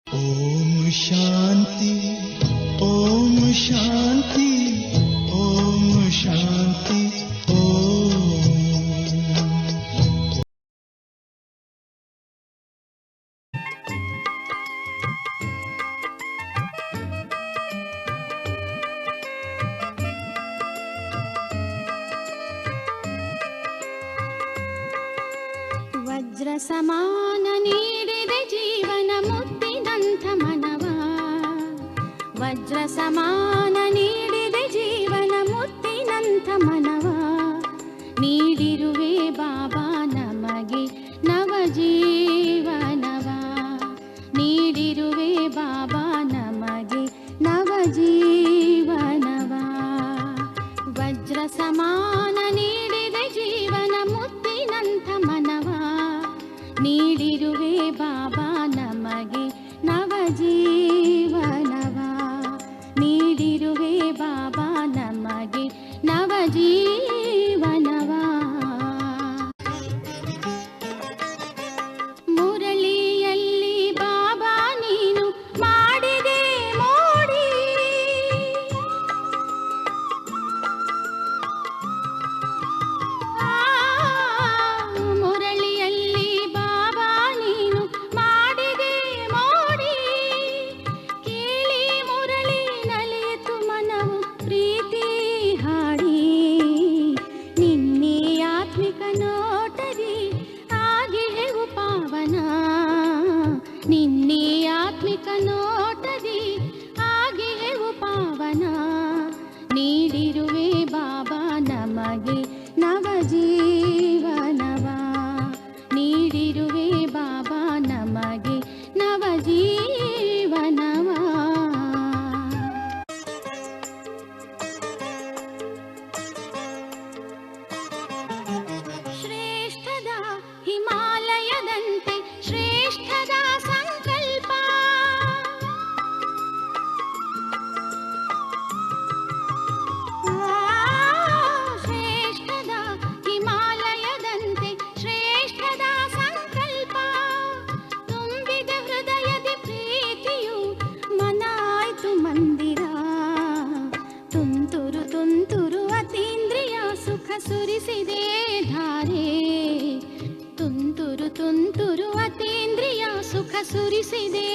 ಓಂ ಶಾಂತಿ ಓಂ ಶಾಂತಿ ಓಂ ಶಾಂತಿ ಓಂ. ವಜ್ರ ಸಮಾನ ನೀಡಿದೆ ಜೀವನ ಮುತ್ತಿನಂಥ ಮನವ, ವಜ್ರ ಸಮಾನ ನೀಡಿದೆ ಜೀವನ ಮುತ್ತಿನಂಥ ಮನವ, ನೀಡಿರುವೆ ಬಾಬಾ ನಮಗೆ ನವ ಜೀವನವ, ನೀಡಿರುವೆ ಬಾಬಾ ನಮಗೆ ನವ ಜೀವನವ. ವಜ್ರ ಸಮಾನ ನೀಡಿದೆ ಜೀವನ ಮುತ್ತಿನಂಥ ಮನವ, ನೀಡಿರುವೆ ಬಾಬಾ ನಮಗೆ ನವ ಜೀವನವ, ನೀಡಿರುವೆ ಬಾಬಾ ನಮಗೆ ನವ ಜೀವನವ. ಮುರಳಿಯಲ್ಲಿ ಬಾಬಾ ನೀನು ಮಾಡಿದೆ ಮೋಡಿ, ಮುರಳಿಯಲ್ಲಿ ಬಾಬಾ ನೀನು ಮಾಡಿದೆ ಮೋಡಿ, ಕೇಳಿ ಮುರಳಿ ನಲಿಯಿತು ಮನವು ಪ್ರೀತಿ ಹಾಡಿ, ನಿನ್ನೆ ಆತ್ಮಿಕ ನೋಟದಿ ಆಗಿಹೆವು ಪಾವನ, ನಿನ್ನೆ ಆತ್ಮಿಕ ನೋಟದಿ ಆಗಿಹೆವು ಪಾವನ, ನೀಡಿರುವೆ ಬಾಬಾ ನಮಗೆ ನವ ಜೀವನವ, ನೀಡಿರುವೆ ಬಾಬಾ ನಮಗೆ ನವ ಜೀವನವ. ಶ್ರೇಷ್ಠದ ಹಿಮಾಲಯದಂತೆ ಶ್ರೇಷ್ಠದ ಸಂಕಲ್ಪ, ಶ್ರೇಷ್ಠದ ಹಿಮಾಲಯದಂತೆ ಶ್ರೇಷ್ಠದ ಸಂಕಲ್ಪ, ತುಂಬಿದ ಹೃದಯದ ಪ್ರೀತಿಯು ಮನ ಆಯ್ತು ಮಂದಿರ, ತುಂತುರು ತುಂತುರು ಅತೀಂದ್ರಿಯ ಸುಖ ಸುರಿಸಿದೆ ಧಾರೆ, ತುಂತುರು ತುಂತುರು ಅತೀಂದ್ರಿಯ ಸುಖ ಸುರಿಸಿದೆ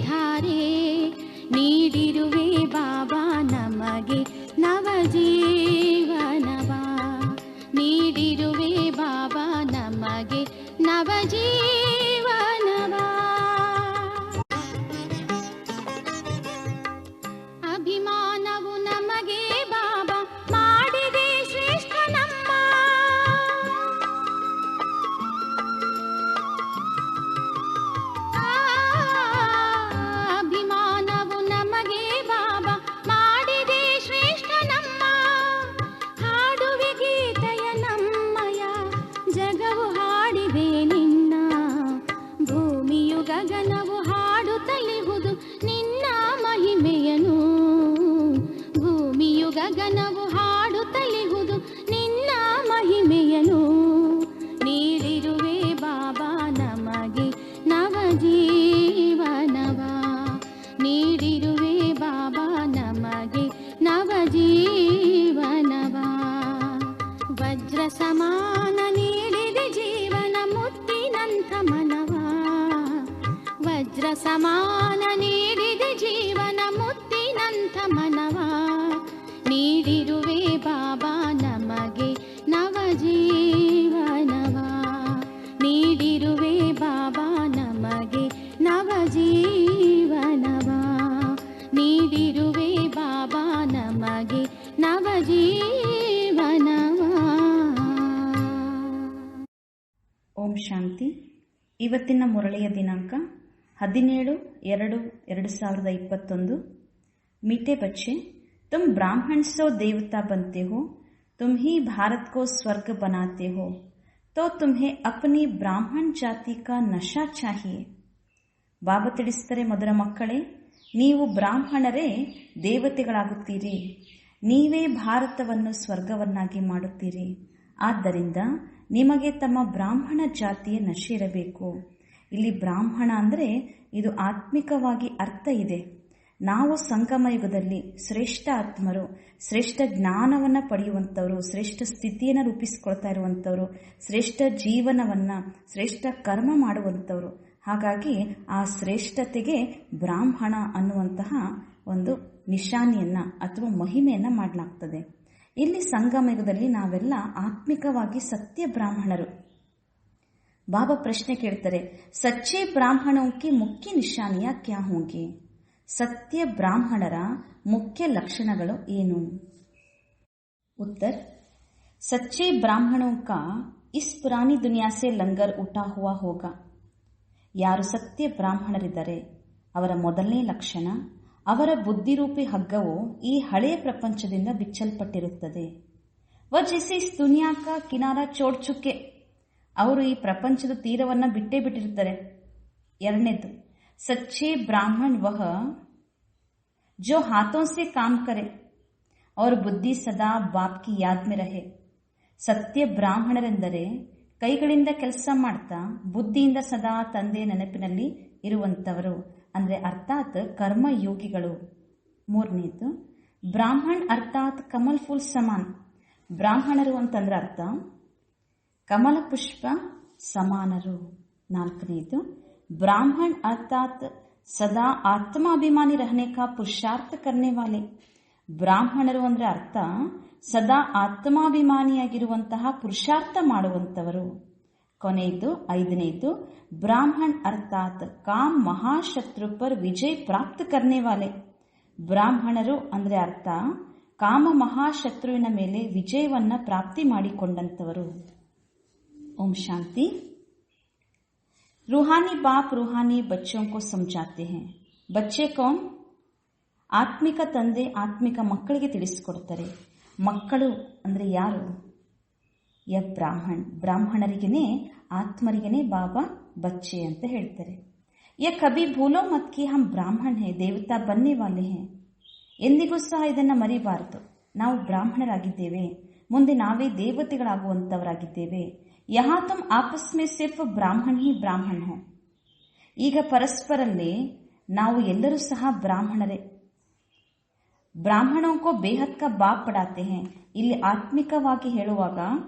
ಧಾರೆ, ನೀಡಿರುವೆ ಬಾಬಾ ನಮಗೆ ನವ ಜೀವನವ, ನೀಡಿರುವೆ ಬಾಬಾ ನಮಗೆ ನವ ಜೀವನವ. ಅಭಿಮಾನವು ನಮಗೆ ಬಾಬಾ ಮಾಡಿದೆ ಶ್ರೇಷ್ಠ ನಮ್ಮ, ಅಭಿಮಾನವು ನಮಗೆ ಬಾಬಾ ಮಾಡಿದೆ ಶ್ರೇಷ್ಠ ನಮ್ಮ, ಹಾಡುವೆ ಗೀತೆಯ ನಮ್ಮಯ ಜಗವು ಹಾಡಿವೆ ನಿನ್ನ, ಭೂಮಿಯು ಗಗನವು ಹಾಡುತ್ತಲಿಹುದು ನಿನ್ನ ಮಹಿಮೆಯನು, ಭೂಮಿಯು ಗಗನವು ಹಾಡುತ್ತಲಿಹುದು ನಿನ್ನ ಮಹಿಮೆಯನು, ನೀಡಿರುವೆ ಬಾಬಾ ನಮಗೆ ನವ ಜೀವನವ, ನೀಡಿರುವೆ ಬಾಬಾ ನಮಗೆ ನವ ಜೀವನವ. ವಜ್ರ ಸಮಾನ ನೀಡಿದೆ ಜೀವನ ಮುತ್ತಿನಂಥ ಮನವ, ವಜ್ರ ಸಮಾನ ನೀಡಿದೆ ಜೀವನ ಮುತ್ತಿನಂಥ ಮನವ, ನೀಡಿರುವೆ ಬಾಬಾ ನಮಗೆ ನವ ಜೀವನವ, ನೀಡಿರುವೆ ಬಾಬಾ ನಮಗೆ ನವ ಜೀವನವ, ನೀಡಿರುವೆ ಬಾಬಾ ನಮಗೆ ನವ ಜೀವನವ. ಓಂ ಶಾಂತಿ. ಇವತ್ತಿನ ಮುರಳಿಯ ದಿನಾಂಕ 17/2/2021. मीठे बच्चे, तुम ब्राह्मण से देवता बनते हो, तुम ही भारत को स्वर्ग बनाते हो, तो तुम्हें अपनी ब्राह्मण जाति का नशा चाहिए. ಬಾಬಾ ತಿಳಿಸಿದರೆ, ಮಧುರ ಮಕ್ಕಳೇ, ನೀವು ಬ್ರಾಹ್ಮಣರೇ ದೇವತೆಗಳಾಗುತ್ತೀರಿ, ನೀವೇ ಭಾರತವನ್ನು ಸ್ವರ್ಗವನ್ನಾಗಿ ಮಾಡುತ್ತೀರಿ. ಆದ್ದರಿಂದ ನಿಮಗೆ ತಮ್ಮ ಬ್ರಾಹ್ಮಣ ಜಾತಿಯ ನಶೆ ಇರಬೇಕು. ಇಲ್ಲಿ ಬ್ರಾಹ್ಮಣ ಅಂದರೆ ಇದು ಆತ್ಮಿಕವಾಗಿ ಅರ್ಥ ಇದೆ. ನಾವು ಸಂಗಮ ಯುಗದಲ್ಲಿ ಶ್ರೇಷ್ಠ ಆತ್ಮರು, ಶ್ರೇಷ್ಠ ಜ್ಞಾನವನ್ನು ಪಡೆಯುವಂಥವರು, ಶ್ರೇಷ್ಠ ಸ್ಥಿತಿಯನ್ನು ರೂಪಿಸಿಕೊಳ್ತಾ ಇರುವಂಥವರು, ಶ್ರೇಷ್ಠ ಜೀವನವನ್ನು, ಶ್ರೇಷ್ಠ ಕರ್ಮ ಮಾಡುವಂಥವರು. ಹಾಗಾಗಿ ಆ ಶ್ರೇಷ್ಠತೆಗೆ ಬ್ರಾಹ್ಮಣ ಅನ್ನುವಂತಹ ಒಂದು ನಿಶಾನಿಯನ್ನ ಅಥವಾ ಮಹಿಮೆಯನ್ನ ಮಾಡಲಾಗ್ತದೆ. ಇಲ್ಲಿ ಸಂಗಮ ಯುಗದಲ್ಲಿ ನಾವೆಲ್ಲ ಆತ್ಮಿಕವಾಗಿ ಸತ್ಯ ಬ್ರಾಹ್ಮಣರು. ಬಾಬಾ ಪ್ರಶ್ನೆ ಕೇಳ್ತಾರೆ, ಸಚ್ಚೆ ಬ್ರಾಹ್ಮಣೋं की ಮುಖ್ಯ ನಿಶಾನಿಯ ಕ್ಯಾ ಹೋಂಗಿ? ಸತ್ಯ ಬ್ರಾಹ್ಮಣರ ಮುಖ್ಯ ಲಕ್ಷಣಗಳು ಏನು? ಉತ್ತರ, सच्चे ब्राह्मणों का इस पुरानी दुनिया से लंगर उठा हुआ होगा. ಯಾರು ಸತ್ಯ ಬ್ರಾಹ್ಮಣರಿದ್ದಾರೆ ಅವರ ಮೊದಲನೇ ಲಕ್ಷಣ, ಅವರ ಬುದ್ಧಿರೂಪಿ ಹಗ್ಗವು ಈ ಹಳೆಯ ಪ್ರಪಂಚದಿಂದ ಬಿಚ್ಚಲ್ಪಟ್ಟಿರುತ್ತದೆ. ವ ಜೈಸೆ ಇಸ್ ದುನಿಯಾ ಕಾ ಕಿನಾರಾ ಚೋಡ್ ಚುಕ್ಕೆ, ಅವರು ಈ ಪ್ರಪಂಚದ ತೀರವನ್ನು ಬಿಟ್ಟೇ ಬಿಟ್ಟಿರ್ತಾರೆ. ಎರಡನೇದು, ಸಚ್ಚೆ ಬ್ರಾಹ್ಮಣ್ ವಹ ಜೋ ಹಾಥೋं से काम करे और बुद्धि सदा बाप की याद में रहे. ಸತ್ಯ ಬ್ರಾಹ್ಮಣರೆಂದರೆ ಕೈಗಳಿಂದ ಕೆಲಸ ಮಾಡ್ತಾ ಬುದ್ಧಿಯಿಂದ ಸದಾ ತಂದೆಯ ನೆನಪಿನಲ್ಲಿ ಇರುವಂತವರು, ಅಂದರೆ ಅರ್ಥಾತ್ ಕರ್ಮಯೋಗಿಗಳು. ಮೂರನೇದು, ಬ್ರಾಹ್ಮಣ್ ಅರ್ಥಾತ್ ಕಮಲ್ ಫುಲ್ ಸಮಾನ್. ಬ್ರಾಹ್ಮಣರು ಅಂತಂದ್ರೆ ಅರ್ಥ ಕಮಲ ಪುಷ್ಪ ಸಮಾನರು. ನಾಲ್ಕನೇದು, ಬ್ರಾಹ್ಮಣ್ ಅರ್ಥಾತ್ ಸದಾ ಆತ್ಮಾಭಿಮಾನಿ ರಹನೆ ಕಾ ಪುರುಷಾರ್ಥ ಕರ್ನೆ ವಾಲೆ. ಬ್ರಾಹ್ಮಣರು ಅಂದ್ರೆ ಅರ್ಥ ಸದಾ ಆತ್ಮಾಭಿಮಾನಿಯಾಗಿರುವಂತಹ ಪುರುಷಾರ್ಥ ಮಾಡುವಂತವರು. ಕೊನೆಯದು ಐದನೇದು, ಬ್ರಾಹ್ಮಣ್ ಅರ್ಥಾತ್ ಕಾಮ್ ಮಹಾಶತ್ರು ಪರ್ ವಿಜಯ್ ಪ್ರಾಪ್ತ ಕರ್ನೆ ವಾಲೆ. ಬ್ರಾಹ್ಮಣರು ಅಂದ್ರೆ ಅರ್ಥ ಕಾಮ ಮಹಾಶತ್ರುವಿನ ಮೇಲೆ ವಿಜಯವನ್ನ ಪ್ರಾಪ್ತಿ ಮಾಡಿಕೊಂಡಂತವರು. ಓಂ ಶಾಂತಿ. रूहानी बाप रूहानी बच्चों को समझाते हैं. बच्चे कौन? ಆತ್ಮಿಕ ತಂದೆ ಆತ್ಮಿಕ ಮಕ್ಕಳಿಗೆ ತಿಳಿಸಿಕೊಡ್ತಾರೆ. ಮಕ್ಕಳು ಅಂದ್ರೆ ಯಾರು? ಯ ಬ್ರಾಹ್ಮಣ್, ಬ್ರಾಹ್ಮಣರಿಗೇನೆ ಆತ್ಮರಿಗೇನೆ ಬಾಬಾ ಬಚ್ಚೆ ಅಂತ ಹೇಳ್ತಾರೆ. ಯ ಕಭಿ ಭೂಲೋ ಮತ್ ಕಿ ಹಮ್ ಬ್ರಾಹ್ಮಣ್ ಹೇ ದೇವತಾ ಬನ್ನೆ ವಾಲೆ ಹೇ. ಎಂದಿಗೂ ಸಹ ಇದನ್ನ ಮರಿಬಾರದು. ನಾವು ಬ್ರಾಹ್ಮಣರಾಗಿದ್ದೇವೆ, ಮುಂದೆ ನಾವೇ ದೇವತೆಗಳಾಗುವಂತವರಾಗಿದ್ದೇವೆ. ಯಹಾ ತುಮ್ ಆಪಸ್ ಮೇ ಸಿರ್ಫ್ ಬ್ರಾಹ್ಮಣ್ ಹಿ ಬ್ರಾಹ್ಮಣ್ ಹೋ. ಈಗ ಪರಸ್ಪರಲ್ಲೇ ನಾವು ಎಲ್ಲರೂ ಸಹ ಬ್ರಾಹ್ಮಣರೇ. ಬ್ರಾಹ್ಮಣೋं को बेहद का बाप पढ़ाते हैं. ಇಲ್ಲಿ ಆತ್ಮಿಕವಾಗಿ ಹೇಳುವಾಗ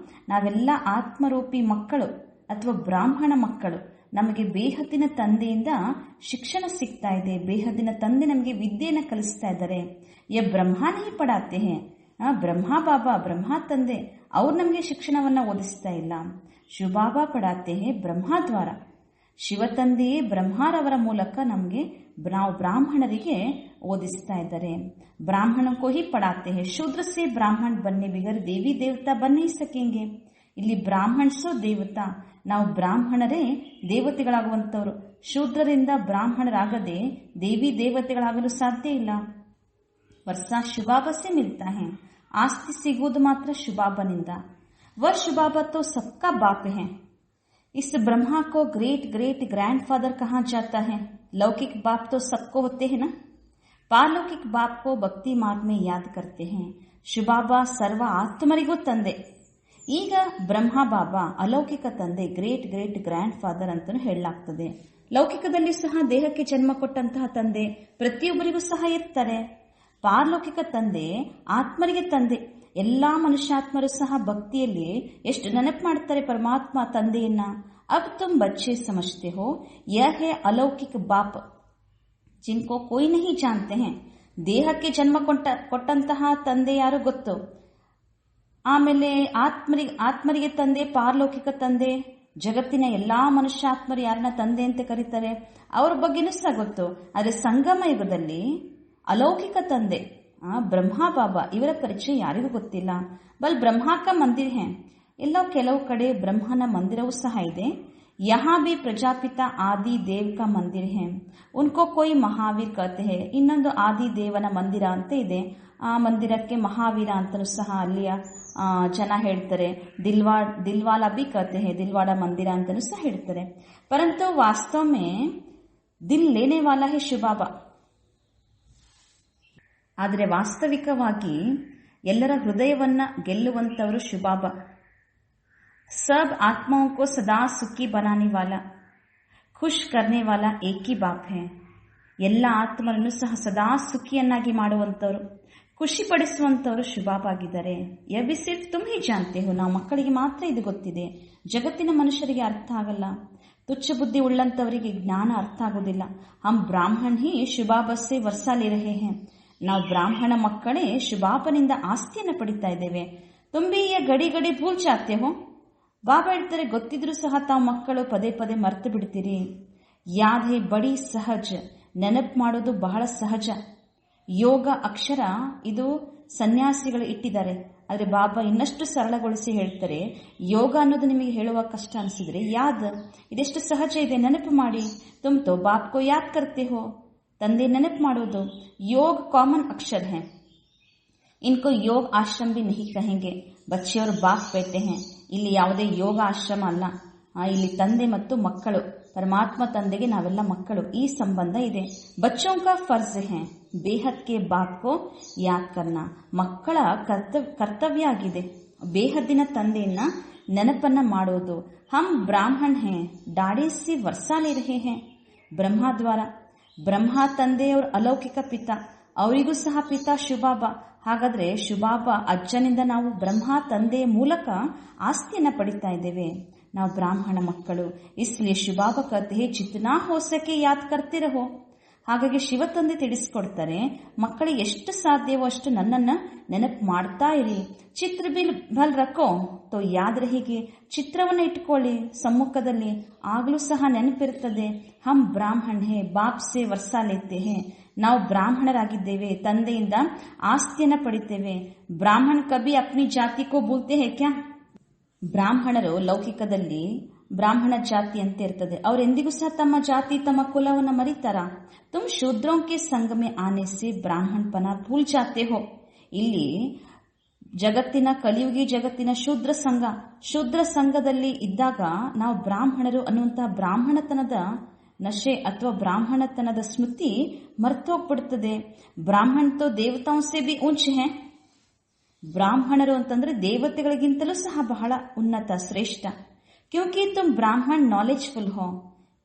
ನಾವೆಲ್ಲ ಆತ್ಮರೂಪಿ ಮಕ್ಕಳು ಅಥವಾ ಬ್ರಾಹ್ಮಣ ಮಕ್ಕಳು. ನಮಗೆ ಬೇಹದ್ದಿನ ತಂದೆಯಿಂದ ಶಿಕ್ಷಣ ಸಿಗ್ತಾ ಇದೆ, ಬೇಹದ್ದಿನ ತಂದೆ ನಮಗೆ ವಿದ್ಯೆಯನ್ನು ಕಲಿಸ್ತಾ ಇದ್ದಾರೆ. ಯ ಬ್ರಹ್ಮನೇ ಪಡಾತೆ ಹೇ. ಬ್ರಹ್ಮ ಬಾಬಾ, ಬ್ರಹ್ಮ ತಂದೆ ಅವ್ರು ನಮಗೆ ಶಿಕ್ಷಣವನ್ನ ಓದಿಸ್ತಾ ಇಲ್ಲ. ಶಿವಬಾಬಾ ಪಡಾತೆ ಹೇ ಬ್ರಹ್ಮ ದ್ವಾರ. ಶಿವ ತಂದೆಯೇ ಬ್ರಹ್ಮರವರ ಮೂಲಕ ನಮಗೆ ನಾವು ಬ್ರಾಹ್ಮಣರಿಗೆ ಓದಿಸ್ತಾ ಇದ್ದಾರೆ. ಬ್ರಾಹ್ಮಣ ಕೋ ಹಿ ಪಡಾತೆ ಹೇ. ಶೂದ್ರ ಸೇ ಬ್ರಾಹ್ಮಣ ಬನ್ನೆ ಬಿಗರ್ ದೇವಿ ದೇವತಾ ಬನ್ನೇ ಸಕೆಂಗೆ. ಇಲ್ಲಿ ಬ್ರಾಹ್ಮಣ್ಸೋ ದೇವತಾ, ನಾವು ಬ್ರಾಹ್ಮಣರೇ ದೇವತೆಗಳಾಗುವಂತವರು. ಶೂದ್ರರಿಂದ ಬ್ರಾಹ್ಮಣರಾಗದೆ ದೇವಿ ದೇವತೆಗಳಾಗಲು ಸಾಧ್ಯ ಇಲ್ಲ. ವರ್ಷ ಶುಭಾಬಸೆ ಮಿಲ್ತಾ ಹೇ. ಆಸ್ತಿ ಸಿಗುವುದು ಮಾತ್ರ ಶುಭಾಬನಿಂದ. ವ ಶುಭಾಬ ತೋ ಸಬ್ಕಾ ಬಾಪ್ ಹೇ. इस ब्रह्मा को ग्रेट ग्रेट ग्रैंडफादर कहा जाता है. लौकिक बाप तो सबको होते हैं ना. पारलौकिक बाप को भक्ति मार्ग में याद करते हैं. ಶಿವಬಾಬಾ ಸರ್ವ ಆತ್ಮರಿಗೂ ತಂದೆ. ಈಗ ಬ್ರಹ್ಮ ಬಾಬಾ ಅಲೌಕಿಕ ತಂದೆ, ಗ್ರೇಟ್ ಗ್ರೇಟ್ ಗ್ರ್ಯಾಂಡ್ ಫಾದರ್ ಅಂತಲೂ ಹೇಳಲಾಗ್ತದೆ. ಲೌಕಿಕದಲ್ಲಿ ಸಹ ದೇಹಕ್ಕೆ ಜನ್ಮ ಕೊಟ್ಟಂತಹ ತಂದೆ ಪ್ರತಿಯೊಬ್ಬರಿಗೂ ಸಹ ಇರ್ತಾರೆ. ಪಾರಲೌಕಿಕ ತಂದೆ ಆತ್ಮರಿಗೆ ತಂದೆ. ಎಲ್ಲಾ ಮನುಷ್ಯಾತ್ಮರು ಸಹ ಭಕ್ತಿಯಲ್ಲಿ ಎಷ್ಟು ನೆನಪು ಮಾಡ್ತಾರೆ ಪರಮಾತ್ಮ ತಂದೆಯನ್ನ. ಅಬ್ ತುಮ್ ಬಚ್ಚೆ ಸಮಜ್ತೆ ಹೋ, ಯಹ ಹೇ ಅಲೌಕಿಕ ಬಾಪ್ ಜಿನ್ಕೋ ಕೋಯಿ ನಹಿ ಜಾನ್ತೆ ಹೇ. ದೇಹಕ್ಕೆ ಜನ್ಮ ಕೊಟ್ಟಂತಹ ತಂದೆ ಯಾರು ಗೊತ್ತು. ಆಮೇಲೆ ಆತ್ಮರಿಗೆ ತಂದೆ, ಪಾರಲೌಕಿಕ ತಂದೆ, ಜಗತ್ತಿನ ಎಲ್ಲಾ ಮನುಷ್ಯಾತ್ಮರು ಯಾರನ್ನ ತಂದೆ ಅಂತ ಕರೀತಾರೆ ಅವ್ರ ಬಗ್ಗೆನೂ ಸಹ ಗೊತ್ತು. ಆದರೆ ಸಂಗಮ ಯುಗದಲ್ಲಿ ಅಲೌಕಿಕ ತಂದೆ ಬ್ರಹ್ಮ ಬಾಬಾ ಇವರ ಪರಿಚಯ ಯಾರಿಗೂ ಗೊತ್ತಿಲ್ಲ. ಬಲ್ ಬ್ರಹ್ಮಾಕ ಮಂದಿರ ಹೇ. ಎಲ್ಲೋ ಕೆಲವು ಕಡೆ ಬ್ರಹ್ಮನ ಮಂದಿರವೂ ಸಹ ಇದೆ. ಯಹಾ ಬಿ ಪ್ರಜಾಪಿತ ಆದಿ ದೇವ್ ಕಾ ಮಂದಿರ ಹೇ. ಉನ್ಕೋ ಕೋಯಿ ಮಹಾವೀರ್ ಕಹತೆ ಹೇ. ಇನ್ನೊಂದು ಆದಿ ದೇವನ ಮಂದಿರ ಅಂತ ಇದೆ. ಆ ಮಂದಿರಕ್ಕೆ ಮಹಾವೀರ ಅಂತಲೂ ಸಹ ಅಲ್ಲಿಯ ಜನ ಹೇಳ್ತಾರೆ. ದಿಲ್ವಾಲ ಬಿ ಕಹತೆ ಹೇ. ದಿಲ್ವಾಡ ಮಂದಿರ ಅಂತಲೂ ಸಹ ಹೇಳ್ತಾರೆ. ಪರಂತು ವಾಸ್ತವ ಮೇ ದಿಲ್ ಲೇನೆ ವಾಲಾ ಹೇ ಶಿವಬಾಬಾ. ಆದರೆ ವಾಸ್ತವಿಕವಾಗಿ ಎಲ್ಲರ ಹೃದಯವನ್ನ ಗೆಲ್ಲುವಂತವರು ಶಿವಬಾಬಾ. ಸಬ್ ಆತ್ಮಾओं को सदा सुखी बनाने वाला. ಖುಷ್ ಕರ್ನೆ ವಾಲಾ ಏಕ್ ಹಿ ಬಾಪ್ ಹೈ. ಎಲ್ಲ ಆತ್ಮರನ್ನು ಸಹ ಸದಾ ಸುಖಿಯನ್ನಾಗಿ ಮಾಡುವಂತವರು, ಖುಷಿ ಪಡಿಸುವಂತವರು ಶುಭಾಬ್ ಆಗಿದ್ದಾರೆ. ಯಬಿ ಸಿರ್ಫ್ ತುಮ್ ಹಿ ಜಾನ್ತೆ ಹೋ. ನಾವು ಮಕ್ಕಳಿಗೆ ಮಾತ್ರ ಇದು ಗೊತ್ತಿದೆ, ಜಗತ್ತಿನ ಮನುಷ್ಯರಿಗೆ ಅರ್ಥ ಆಗಲ್ಲ. ತುಚ್ಛ ಬುದ್ಧಿ ಉಳ್ಳಂತವರಿಗೆ ಜ್ಞಾನ ಅರ್ಥ ಆಗೋದಿಲ್ಲ. ಹಮ್ ಬ್ರಾಹ್ಮಣ್ ಹಿ ಶುಭಾಬಸ್ಸೆ ವರ್ಸಾಲಿ ರಹೆ ಹೇ. ನಾವು ಬ್ರಾಹ್ಮಣ ಮಕ್ಕಳೇ ಶುಭಾಬನಿಂದ ಆಸ್ತಿಯನ್ನು ಪಡಿತಾ ಇದ್ದೇವೆ. ತುಂಬಿ ಗಡಿ ಗಡಿ ಭೂಲ್ ಜಾತೆ ಹೋ. ಬಾಬಾ ಹೇಳ್ತಾರೆ, ಗೊತ್ತಿದ್ರೂ ಸಹ ತಾವು ಮಕ್ಕಳು ಪದೇ ಪದೇ ಮರ್ತು ಬಿಡ್ತೀರಿ. ಯಾದ್ ಹೇ ಬಡಿ ಸಹಜ. ನೆನಪು ಮಾಡೋದು ಬಹಳ ಸಹಜ. ಯೋಗ ಅಕ್ಷರ ಇದು ಸನ್ಯಾಸಿಗಳು ಇಟ್ಟಿದ್ದಾರೆ, ಆದರೆ ಬಾಬಾ ಇನ್ನಷ್ಟು ಸರಳಗೊಳಿಸಿ ಹೇಳ್ತಾರೆ, ಯೋಗ ಅನ್ನೋದು ನಿಮಗೆ ಹೇಳುವ ಕಷ್ಟ ಅನಿಸಿದ್ರೆ ಯಾದ್ ಇದೆಷ್ಟು ಸಹಜ ಇದೆ, ನೆನಪು ಮಾಡಿ. ತುಮ್ ತೋ ಬಾಪ್ ಕೋ ಯಾದ್ ಕರ್ತೆ ಹೋ. ತಂದೆ ನೆನಪು ಮಾಡೋದು. ಯೋಗ ಕಾಮನ್ ಅಕ್ಷರ ಹೈ. ಇನ್ಕೋ ಯೋಗ ಆಶ್ರಮ ಬಿ ನಹಿ ಕಹೆಂಗೆ. ಬಚ್ಚೆಯವರು ಬಾಪ್ ಬೇಟೆ ಹೈ. ಇಲ್ಲಿ ಯಾವುದೇ ಯೋಗ ಆಶ್ರಮ ಅಲ್ಲ. ಇಲ್ಲಿ ತಂದೆ ಮತ್ತು ಮಕ್ಕಳು, ಪರಮಾತ್ಮ ತಂದೆಗೆ ನಾವೆಲ್ಲ ಮಕ್ಕಳು, ಈ ಸಂಬಂಧ ಇದೆ. ಬಚ್ಚೋಂ ಕಾ ಫರ್ಜ್ ಹೈ ಬೇಹದ್ ಕೆ ಬಾಪ್ ಕೋ ಯಾದ್ ಕರ್ನಾ. ಮಕ್ಕಳ ಕರ್ತವ್ಯ ಆಗಿದೆ ಬೇಹದ್ದಿನ ತಂದೆಯನ್ನ ನೆನಪನ್ನ ಮಾಡೋದು. ಹಮ್ ಬ್ರಾಹ್ಮಣ್ ಹೈ ದಾಡಿ ಸಿ ವರ್ಸಾಲಿ ರಹೆ ಹೈ. ಬ್ರಹ್ಮದ್ವಾರ, ಬ್ರಹ್ಮ ತಂದೆಯವರು ಅಲೌಕಿಕ ಪಿತಾ, ಅವರಿಗೂ ಸಹ ಪಿತಾ ಶುಭಾಬ. ಹಾಗಾದ್ರೆ ಶುಭಾಬ ಅಜ್ಜನಿಂದ ನಾವು ಬ್ರಹ್ಮ ತಂದೆಯ ಮೂಲಕ ಆಸ್ತಿಯನ್ನ ಪಡಿತಾ ಇದ್ದೇವೆ. ನಾವು ಬ್ರಾಹ್ಮಣ ಮಕ್ಕಳು. ಇಸ್ಲಿಯೇ ಶುಭಾಬ ಕತೆ ಹೇ ಜಿತ್ನಾ ಹೋ ಸಕೆ ಯಾದ್ ಕರ್ತೆ ರಹೋ. ಹಾಗಾಗಿ ಶಿವ ತಂದೆ ತಿಳಿಸ್ಕೊಡ್ತಾರೆ, ಮಕ್ಕಳಿಗೆ ಎಷ್ಟು ಸಾಧ್ಯವೋ ಅಷ್ಟು ನನ್ನನ್ನ ನೆನಪು ಮಾಡ್ತಾ ಇರಿ. ಚಿತ್ರ ಬಿಲ್ ಭಲ್ ರಕೋ ತೋ ಯಾದ್ ರಹಿಗೆ. ಚಿತ್ರವನ್ನ ಇಟ್ಕೊಳ್ಳಿ ಸಮ್ಮುಖದಲ್ಲಿ, ಆಗ್ಲೂ ಸಹ ನೆನಪಿರ್ತದೆ. ಹಮ್ ಬ್ರಾಹ್ಮಣ್ ಹೇ ಬಾಪ್ ಸೆ ವರ್ಸಾ ಲೇತೆ ಹೇ. ನಾವು ಬ್ರಾಹ್ಮಣರಾಗಿದ್ದೇವೆ, ತಂದೆಯಿಂದ ಆಸ್ತಿಯನ್ನ ಪಡಿತೇವೆ. ಬ್ರಾಹ್ಮಣ್ ಕಬಿ ಅಪ್ನಿ ಜಾತಿ ಕೋ ಬೋಲ್ತೆ ಹೇ ಕ್ಯಾ. ಬ್ರಾಹ್ಮಣರು ಲೌಕಿಕದಲ್ಲಿ ಬ್ರಾಹ್ಮಣ ಜಾತಿ ಅಂತ ಇರ್ತದೆ, ಅವರೆಂದಿಗೂ ಸಹ ತಮ್ಮ ಜಾತಿ ತಮ್ಮ ಕುಲವನ್ನ ಮರಿತಾರ. ತುಮ್ ಶೂದ್ರೋಂ ಕೆ ಸಂಘ ಮೇ ಆನೆ ಸೆ ಬ್ರಾಹ್ಮಣ್ ಪನ ಭೂಲ್ ಜಾತೆ ಹೋ. ಇಲ್ಲಿ ಜಗತ್ತಿನ ಕಲಿಯುಗಿ ಜಗತ್ತಿನ ಶೂದ್ರ ಸಂಘದಲ್ಲಿ ಇದ್ದಾಗ ನಾವು ಬ್ರಾಹ್ಮಣರು ಅನ್ನುವಂತಹ ಬ್ರಾಹ್ಮಣತನದ ನಶೆ ಅಥವಾ ಬ್ರಾಹ್ಮಣತನದ ಸ್ಮೃತಿ ಮರ್ತೋಗ್ಬಿಡ್ತದೆ. ಬ್ರಾಹ್ಮಣ್ ತೋ ದೇವತಾಂ ಸೆ ಬಿ ಊಂಚ್ ಹೇ. ಬ್ರಾಹ್ಮಣರು ಅಂತಂದ್ರೆ ದೇವತೆಗಳಿಗಿಂತಲೂ ಸಹ ಬಹಳ ಉನ್ನತ ಶ್ರೇಷ್ಠ. ಕ್ಯೂಂಕಿ ತುಮ್ ಬ್ರಾಹ್ಮಣ್ ನಾಲೆಜ್ಫುಲ್ ಹೋ.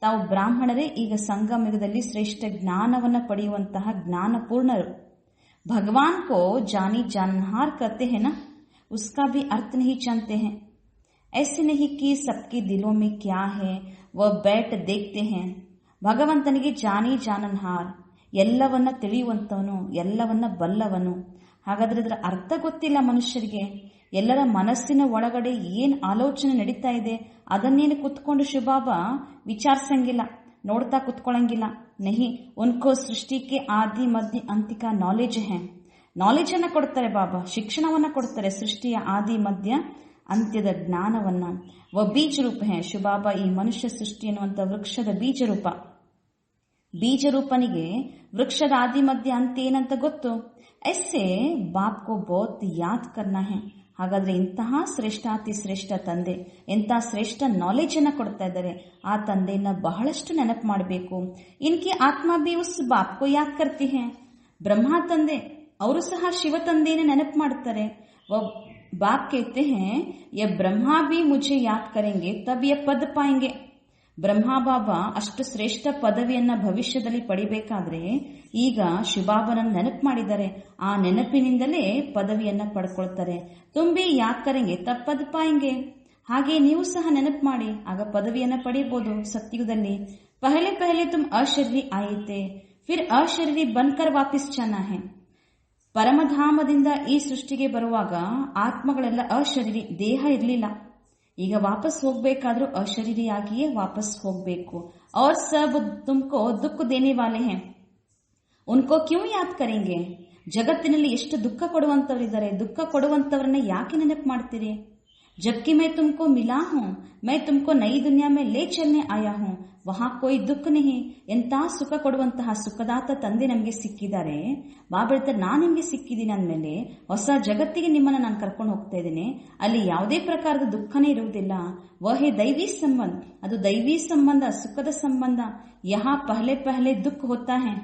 ತಾವು ಬ್ರಾಹ್ಮಣರೇ ಈಗ ಸಂಗಮಯುಗದಲ್ಲಿ ಶ್ರೇಷ್ಠ ಜ್ಞಾನವನ್ನ ಪಡೆಯುವಂತಹ ಜ್ಞಾನಪೂರ್ಣರು. ಭಗವಾನ್ ಕೋ ಜಾನಿ ಜಾನ್ಹಾರ್ ಕರ್ತೆ ಹೇ ನಾ, ಉಸ್ಕಾ ಭಿ ಅರ್ಥ ನಹಿ ಜಾನ್ತೆ ಹೇ. ऐसे नहीं कि सबके दिलों में क्या है वह बैठ देखते हैं. ಭಗವಂತನಿಗೆ ಜಾನಿ ಜಾನನ್ಹಾರ್, ಎಲ್ಲವನ್ನ ತಿಳಿಯುವಂತವನು, ಎಲ್ಲವನ್ನ ಬಲ್ಲವನು. ಹಾಗಾದ್ರೆ ಅದರ ಅರ್ಥ ಗೊತ್ತಿಲ್ಲ ಮನುಷ್ಯರಿಗೆ. ಎಲ್ಲರ ಮನಸ್ಸಿನ ಒಳಗಡೆ ಏನ್ ಆಲೋಚನೆ ನಡೀತಾ ಇದೆ ಅದನ್ನೇನು ಕುತ್ಕೊಂಡು ಶುಭಾಬ ವಿಚಾರಿಸಂಗಿಲ್ಲ, ನೋಡ್ತಾ ಕುತ್ಕೊಳ್ಳಂಗಿಲ್ಲ. ನಹಿ, ಉನ್ಕೋ ಸೃಷ್ಟಿಗೆ ಆದಿ ಮಧ್ಯ ಅಂತಿಕ ನಾಲೆಜ್ ಹೇ. ನಾಲೆಜ್ ಅನ್ನ ಕೊಡ್ತಾರೆ ಬಾಬಾ, ಶಿಕ್ಷಣವನ್ನ ಕೊಡ್ತಾರೆ, ಸೃಷ್ಟಿಯ ಆದಿ ಮಧ್ಯ ಅಂತ್ಯದ ಜ್ಞಾನವನ್ನ. ಬೀಜ ರೂಪ ಹೇ ಶುಭಾಬ. ಈ ಮನುಷ್ಯ ಸೃಷ್ಟಿ ಎನ್ನುವಂತ ವೃಕ್ಷದ ಬೀಜರೂಪ. ಬೀಜರೂಪನಿಗೆ ವೃಕ್ಷದ ಆದಿ ಮಧ್ಯ ಅಂತ್ಯ ಏನಂತ ಗೊತ್ತು. ಎಸ್ಸೆ ಬಾಪ್ ಕೋ ಬಹುತ್ ಯಾದ್ ಕರ್ನಾ ಹೇ. ಹಾಗಾದ್ರೆ ಇಂತಹ ಶ್ರೇಷ್ಠಾತಿ ಶ್ರೇಷ್ಠ ತಂದೆ ಎಂತಹ ಶ್ರೇಷ್ಠ ನಾಲೆಜ್ ಅನ್ನ ಕೊಡ್ತಾ ಇದ್ದಾರೆ. ಆ ತಂದೆಯನ್ನ ಬಹಳಷ್ಟು ನೆನಪು ಮಾಡಬೇಕು. ಇನ್ಕಿ ಆತ್ಮ ಬಿ ಉಸ್ ಬಾಪ್ ಕೋ ಯಾದ್ ಕರ್ತಿ ಹೇ. ಬ್ರಹ್ಮ ತಂದೆ ಅವರು ಸಹ ಶಿವ ತಂದೆಯನ್ನ ನೆನಪು ಮಾಡ್ತಾರೆ. बाप कहते हैं ये ब्रह्मा भी मुझे याद करेंगे तब ये पद पाएंगे. ಬ್ರಹ್ಮ ಬಾಬಾ ಅಷ್ಟು ಶ್ರೇಷ್ಠ ಪದವಿಯನ್ನ ಭವಿಷ್ಯದಲ್ಲಿ ಪಡಿಬೇಕಾದ್ರೆ ಈಗ ಶಿವಬಾಬನನ್ನು ನೆನಪು ಮಾಡಿದ್ದಾರೆ. ಆ ನೆನಪಿನಿಂದಲೇ ಪದವಿಯನ್ನ ಪಡ್ಕೊಳ್ತಾರೆ. ತುಂಬಿ ಯಾದ್ ಕರೆಂಗೆ ತಬ್ ಪದ್ ಪಾಯಂಗೆ. ಹಾಗೆ ನೀವು ಸಹ ನೆನಪು ಮಾಡಿ, ಆಗ ಪದವಿಯನ್ನ ಪಡೆಯಬಹುದು ಸತ್ಯುಗದಲ್ಲಿ. ಪಹಲೆ ಪಹಲೆ ತುಮ್ ಅಶರೀರಿ ಆಯಿತೆ ಫಿರ್ ಅಶರೀರಿ ಬನ್ಕರ್ ವಾಪಿಸ್ ಜಾನಾ ಹೇ. ಪರಮಧಾಮದಿಂದ ಈ ಸೃಷ್ಟಿಗೆ ಬರುವಾಗ ಆತ್ಮಗಳೆಲ್ಲ ಅಶರೀರಿ, ದೇಹ ಇರಲಿಲ್ಲ. ಈಗ ವಾಪಸ್ ಹೋಗ್ಬೇಕಾದ್ರೂ ಅಶರೀರಿಯಾಗಿಯೇ ವಾಪಸ್ ಹೋಗ್ಬೇಕು. और सब तुमको दुख देने वाले हैं उनको क्यों याद करेंगे. ಜಗತ್ತಿನಲ್ಲಿ ಎಷ್ಟು ದುಃಖ ಕೊಡುವಂತವರಿದ್ದಾರೆ, ದುಃಖ ಕೊಡುವಂತವರನ್ನ ಯಾಕೆ ನೆನಪು ಮಾಡ್ತೀರಿ. जबकि मैं तुमको मिला हूँ, मैं तुमको नई दुनिया में ले चलने आया हूँ, वहाँ कोई दुख नहीं. ಎಂತ ಸುಖ ಕೊಡುವಂತಹ ಸುಖದಾತ ತಂದೆ ನಮಗೆ ಸಿಕ್ಕಿದ್ದಾರೆ. ಬಾಬಾ ಹೇಳ್ತಾರೆ, ನಾನು ನಿಮ್ಗೆ ಸಿಕ್ಕಿದ್ದೀನಿ ಅಂದ್ಮೇಲೆ ಹೊಸ ಜಗತ್ತಿಗೆ ನಿಮ್ಮನ್ನ ನಾನು ಕರ್ಕೊಂಡು ಹೋಗ್ತಾ ಇದ್ದೀನಿ. ಅಲ್ಲಿ ಯಾವುದೇ ಪ್ರಕಾರದ ದುಃಖನೇ ಇರುವುದಿಲ್ಲ. ವಹೇ ದೈವಿ ಸಂಬಂಧ, ಅದು ದೈವಿ ಸಂಬಂಧ, ಸುಖದ ಸಂಬಂಧ. ಯಹಾ ಪಹಲೆ ಪಹಲೆ ದುಃಖ ಹೋತಾ ಹೇ.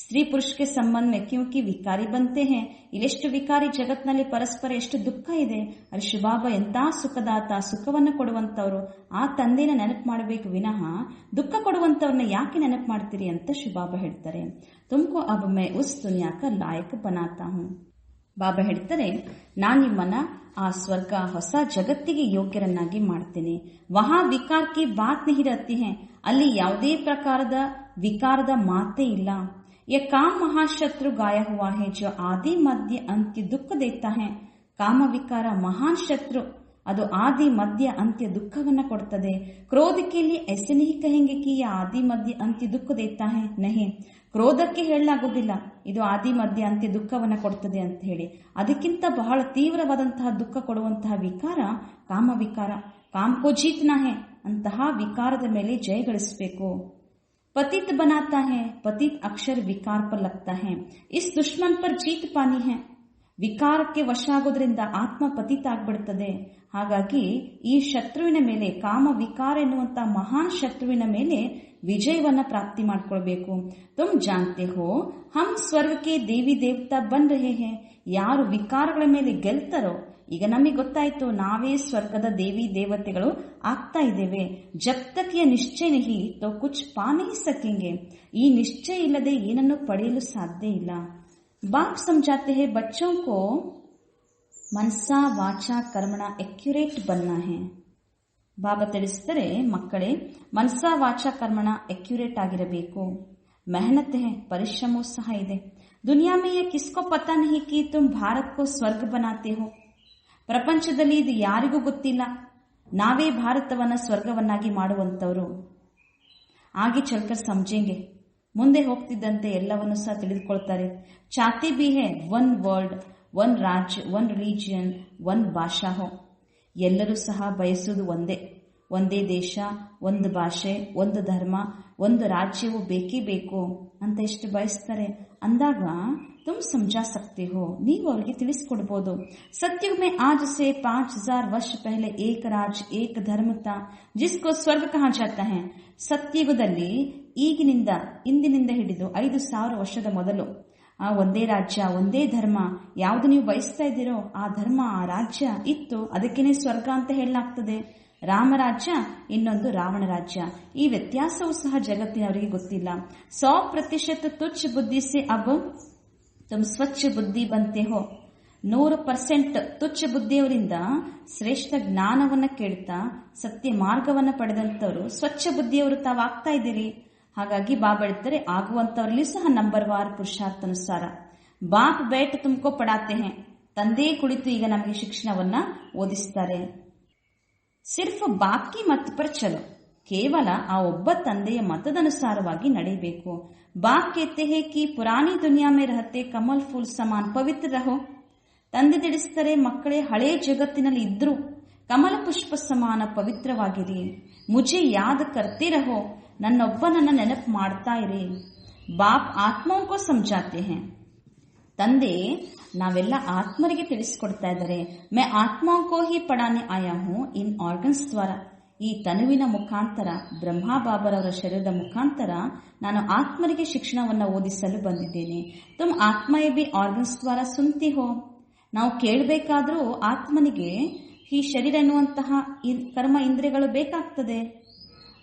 ಸ್ತ್ರೀ ಪುರುಷಕ್ಕೆ ಸಂಬಂಧ ಮೇ ಕ್ಯೂಂಕಿ ವಿಕಾರಿ ಬಂತೆ ಹೇ. ಇಲ್ಲೆಷ್ಟು ವಿಕಾರಿ ಜಗತ್ನಲ್ಲಿ ಪರಸ್ಪರ ಎಷ್ಟು ದುಃಖ ಇದೆ. ಅಲ್ಲಿ ಶಿವಬಾಬಾ ಎಂತ ಸುಖದಾತ, ಸುಖವನ್ನು ಕೊಡುವಂತವ್ರು. ಆ ತಂದೆನ ನೆನಪು ಮಾಡಬೇಕು ವಿನಃ ದುಃಖ ಕೊಡುವಂತವ್ರನ್ನ ಯಾಕೆ ನೆನಪು ಮಾಡ್ತೀರಿ ಅಂತ ಶಿವಬಾಬಾ ಹೇಳ್ತಾರೆ. ತುಮಕೋ ಅಬ್ ಮೈ ಉಸ್ ದುನಿಯಾ ಕಾ ಲಾಯಕ್ ಬನಾತಾ ಹೂಂ. ಬಾಬಾ ಹೇಳ್ತಾರೆ, ನಾನು ನಿಮ್ಮನ್ನ ಆ ಸ್ವರ್ಗ ಹೊಸ ಜಗತ್ತಿಗೆ ಯೋಗ್ಯರನ್ನಾಗಿ ಮಾಡ್ತೇನೆ. ವಹಾ ವಿಕಾರ ಕಿ ಬಾತ್ ನಹಿ ರಹತಿ ಹೈ. ಅಲ್ಲಿ ಯಾವುದೇ ಪ್ರಕಾರದ ವಿಕಾರದ ಮಾತೇ ಇಲ್ಲ. ये काम महाशत्रु गाया हुआ है जो आदि मध्य अंत्य दुख देता है. ಕಾಮ ವಿಕಾರ ಮಹಾನ್ ಶತ್ರು, ಅದು ಆದಿ ಮಧ್ಯ ಅಂತ್ಯ ದುಃಖವನ್ನ ಕೊಡ್ತದೆ. ಕ್ರೋಧ के लिए ऐसे नहीं कहेंगे कि ये आदि मध्य अंत्य दुख देता है. नहीं, ಕ್ರೋಧಕ್ಕೆ ಹೇಳಲಾಗುವುದಿಲ್ಲ ಇದು ಆದಿ ಮಧ್ಯ ಅಂತ್ಯ ದುಃಖವನ್ನ ಕೊಡ್ತದೆ ಅಂತ ಹೇಳಿ. ಅದಕ್ಕಿಂತ ಬಹಳ ತೀವ್ರವಾದಂತಹ ದುಃಖ ಕೊಡುವಂತಹ ವಿಕಾರ ಕಾಮ ವಿಕಾರ. ಕಾಮಕೋ ಜೀತನಾ ಹೇ, ಅಂತಹ ವಿಕಾರದ ಮೇಲೆ ಜಯಗಳಿಸಬೇಕು. पतित बनाता है. पतित अक्षर विकार पर लगता है. इस दुश्मन पर जीत पानी है. ವಿಕಾರಕ್ಕೆ ವಶ ಆಗೋದ್ರಿಂದ ಆತ್ಮ ಪತಿತ ಆಗ್ಬಿಡ್ತದೆ. ಹಾಗಾಗಿ ಈ ಶತ್ರುವಿನ ಮೇಲೆ, ಕಾಮ ವಿಕಾರ ಎನ್ನುವಂತಹ ಮಹಾನ್ ಶತ್ರುವಿನ ಮೇಲೆ ವಿಜಯವನ್ನ ಪ್ರಾಪ್ತಿ ಮಾಡ್ಕೊಳ್ಬೇಕು. ತುಮ್ ಜಾನ್ತೆ ಹೋ ಹಮ್ ಸ್ವರ್ಗಕ್ಕೆ ದೇವಿ ದೇವತಾ ಬನ್ ರಹೆ ಹೇ. ಯಾರು ವಿಕಾರಗಳ ಮೇಲೆ ಗೆಲ್ತಾರೋ, ಈಗ ನಮಗೆ ಗೊತ್ತಾಯ್ತು ನಾವೇ ಸ್ವರ್ಗದ ದೇವಿ ದೇವತೆಗಳು ಆಗ್ತಾ ಇದ್ದೇವೆ. ಜಬ್ ತಕ್ ಯಹ ನಿಶ್ಚಯ ನಹಿ ತೋ ಕುಚ್ ಪಾ ನಹಿ ಸಕೆಂಗೆ. ಈ ನಿಶ್ಚಯ ಇಲ್ಲದೆ ಏನನ್ನು ಪಡೆಯಲು ಸಾಧ್ಯ ಇಲ್ಲ. बाप समझाते हैं बच्चों को मनसा वाचा कर्मणा एक्यूरेट बनना है. ಬಾಬಾ ತಿಳಿಸ್ತಾರೆ, ಮಕ್ಕಳೇ ಮನಸಾ ವಾಚಾ ಕರ್ಮಣ ಎಕ್ಯುರೇಟ್ ಆಗಿರಬೇಕು. ಮೆಹನತ್ ಹೈ, ಪರಿಶ್ರಮವೂ ಸಹ ಇದೆ. ದುನಿಯಾ ಮೇ ಯೇ ಕಿಸ್ಕೋ ಪತಾ ನಹಿ ಕಿ ತುಮ್ ಭಾರತ್ ಕೋ ಸ್ವರ್ಗ ಬನಾತೆ ಹೋ. ಪ್ರಪಂಚದಲ್ಲಿ ಇದು ಯಾರಿಗೂ ಗೊತ್ತಿಲ್ಲ, ನಾವೇ ಭಾರತವನ್ನ ಸ್ವರ್ಗವನ್ನಾಗಿ ಮಾಡುವಂತವರು. ಆಗಿ ಚಲ್ಕರ್ ಸಮಜೆಂಗೆ, ಮುಂದೆ ಹೋಗ್ತಿದ್ದಂತೆ ಎಲ್ಲವನ್ನೂ ಸಹ ತಿಳಿದುಕೊಳ್ತಾರೆ. ಚಾತೆ ಬಿ ಹೇ ಒನ್ ವರ್ಲ್ಡ್, ಒನ್ ರಾಜ್ಯ, ಒನ್ ರಿಲಿಜಿಯನ್, ಒನ್ ಭಾಷಾ ಹೋ. ಎಲ್ಲರೂ ಸಹ ಬಯಸುವುದು ಒಂದೇ ದೇಶ, ಒಂದು ಭಾಷೆ, ಒಂದು ಧರ್ಮ, ಒಂದು ರಾಜ್ಯವು ಬೇಕೇ ಬೇಕು ಅಂತ ಎಷ್ಟು ಬಯಸ್ತಾರೆ. ಅಂದಾಗ ತುಮ್ ಸಮಜಾ ಸಕ್ತೆ ಹೋ, ನೀವು ಅವರಿಗೆ ತಿಳಿಸ್ಕೊಡ್ಬೋದು. ಸತ್ಯುಗ ಮೇ ಆಜ್ ಸೆ 5000 ವರ್ಷ ಪಹಲೆ ಏಕ ರಾಜ್ ಏಕ ಧರ್ಮ ತಾ ಜಿಸ್ಕೋ ಸ್ವರ್ಗ ಕಹಾ ಜಾತಾ ಹೈ. ಸತ್ಯುಗದಲ್ಲಿ ಇಂದಿನಿಂದ ಹಿಡಿದು 5000 ವರ್ಷದ ಮೊದಲು ಒಂದೇ ರಾಜ್ಯ, ಒಂದೇ ಧರ್ಮ, ಯಾವುದು ನೀವು ಬಯಸ್ತಾ ಇದ್ದೀರೋ ಆ ಧರ್ಮ, ಆ ರಾಜ್ಯ ಇತ್ತು. ಅದಕ್ಕೇನೆ ಸ್ವರ್ಗ ಅಂತ ಹೇಳಲಾಗ್ತದೆ. ರಾಮರಾಜ್ಯ, ಇನ್ನೊಂದು ರಾವಣ ರಾಜ್ಯ. ಈ ವ್ಯತ್ಯಾಸವೂ ಸಹ ಜಗತ್ತಿನವರಿಗೆ ಗೊತ್ತಿಲ್ಲ. 100% ತುಚ್ಛ ಬುದ್ಧಿ ಸೆ ಅಬ್ ತುಮ್ ಸ್ವಚ್ಛ ಬುದ್ಧಿ ಬಂತೆ ಹೋ. 100% ತುಚ್ಛ ಬುದ್ಧಿಯವರಿಂದ ಶ್ರೇಷ್ಠ ಜ್ಞಾನವನ್ನ ಕೇಳ್ತಾ ಸತ್ಯ ಮಾರ್ಗವನ್ನ ಪಡೆದಂತವರು ಸ್ವಚ್ಛ ಬುದ್ಧಿಯವರು ತಾವಾಗ್ತಾ ಇದ್ದೀರಿ. ಹಾಗಾಗಿ ಬಾಬಾ ಹೇಳ್ತಾರೆ, ಆಗುವಂತವರಲ್ಲಿ ಸಹ ನಂಬರ್ವಾರ್ ಪುರುಷಾರ್ಥಾನುಸಾರ. ಬಾಪ್ ಬೇಟ್ ತುಮಕೋ ಪಡಾತೆ ಹೇ. ತಂದೆ ಕುಳಿತು ಈಗ ನಮಗೆ ಶಿಕ್ಷಣವನ್ನ ಓದಿಸ್ತಾರೆ. ಸಿರ್ಫ್ ಬಾಕಿ ಮತ್ ಪರ್ ಚಲೋ. ಕೇವಲ ಆ ಒಬ್ಬ ತಂದೆಯ ಮತದನುಸಾರವಾಗಿ ನಡೆಯಬೇಕು. ಬಾಪ್ ಕೇತೆ ಹೇ ಕಿ ಪುರಾಣಿ ದುನಿಯಾ ಮೇ ರಹತೆ ಕಮಲ್ ಫೂಲ್ ಸಮಾನ್ ಪವಿತ್ರ ರಹೋ. ತಂದೆ ತಿಳಿಸ್ತಾರೆ, ಮಕ್ಕಳೇ ಹಳೇ ಜಗತ್ತಿನಲ್ಲಿ ಇದ್ರು ಕಮಲ ಪುಷ್ಪ ಸಮಾನ ಪವಿತ್ರವಾಗಿರಿ. ಮುಜೆ ಯಾದ್ ಕರ್ತೆ ರಹೋ, ನನ್ನೊಬ್ಬನನ್ನ ನೆನಪು ಮಾಡ್ತಾ ಇರಿ. ಬಾಪ್ ಆತ್ಮೋಂಕೋ ಸಮಜಾತೆ ಹೇ. ತಂದೆ ನಾವೆಲ್ಲ ಆತ್ಮರಿಗೆ ತಿಳಿಸಿಕೊಡ್ತಾ ಇದ್ದಾರೆ. ಮೈ ಆತ್ಮೋಂಕೋ ಹಿ ಪಡಾನೆ ಆಯಾ ಹೂಂ ಇನ್ ಆರ್ಗನ್ಸ್ ದ್ವಾರ. ಈ ತನುವಿನ ಮುಖಾಂತರ, ಬ್ರಹ್ಮಾ ಬಾಬರವರ ಶರೀರದ ಮುಖಾಂತರ ನಾನು ಆತ್ಮರಿಗೆ ಶಿಕ್ಷಣವನ್ನ ಓದಿಸಲು ಬಂದಿದ್ದೇನೆ. ತುಮ್ ಆತ್ಮಯೇ ಬಿ ಆರ್ಗನ್ಸ್ ದ್ವಾರ ಸುನ್ತಿ ಹೋ. ನಾವು ಕೇಳಬೇಕಾದ್ರೂ ಆತ್ಮನಿಗೆ ಈ ಶರೀರ ಎನ್ನುವಂತಹ ಕರ್ಮ ಇಂದ್ರಿಯಗಳು ಬೇಕಾಗ್ತದೆ.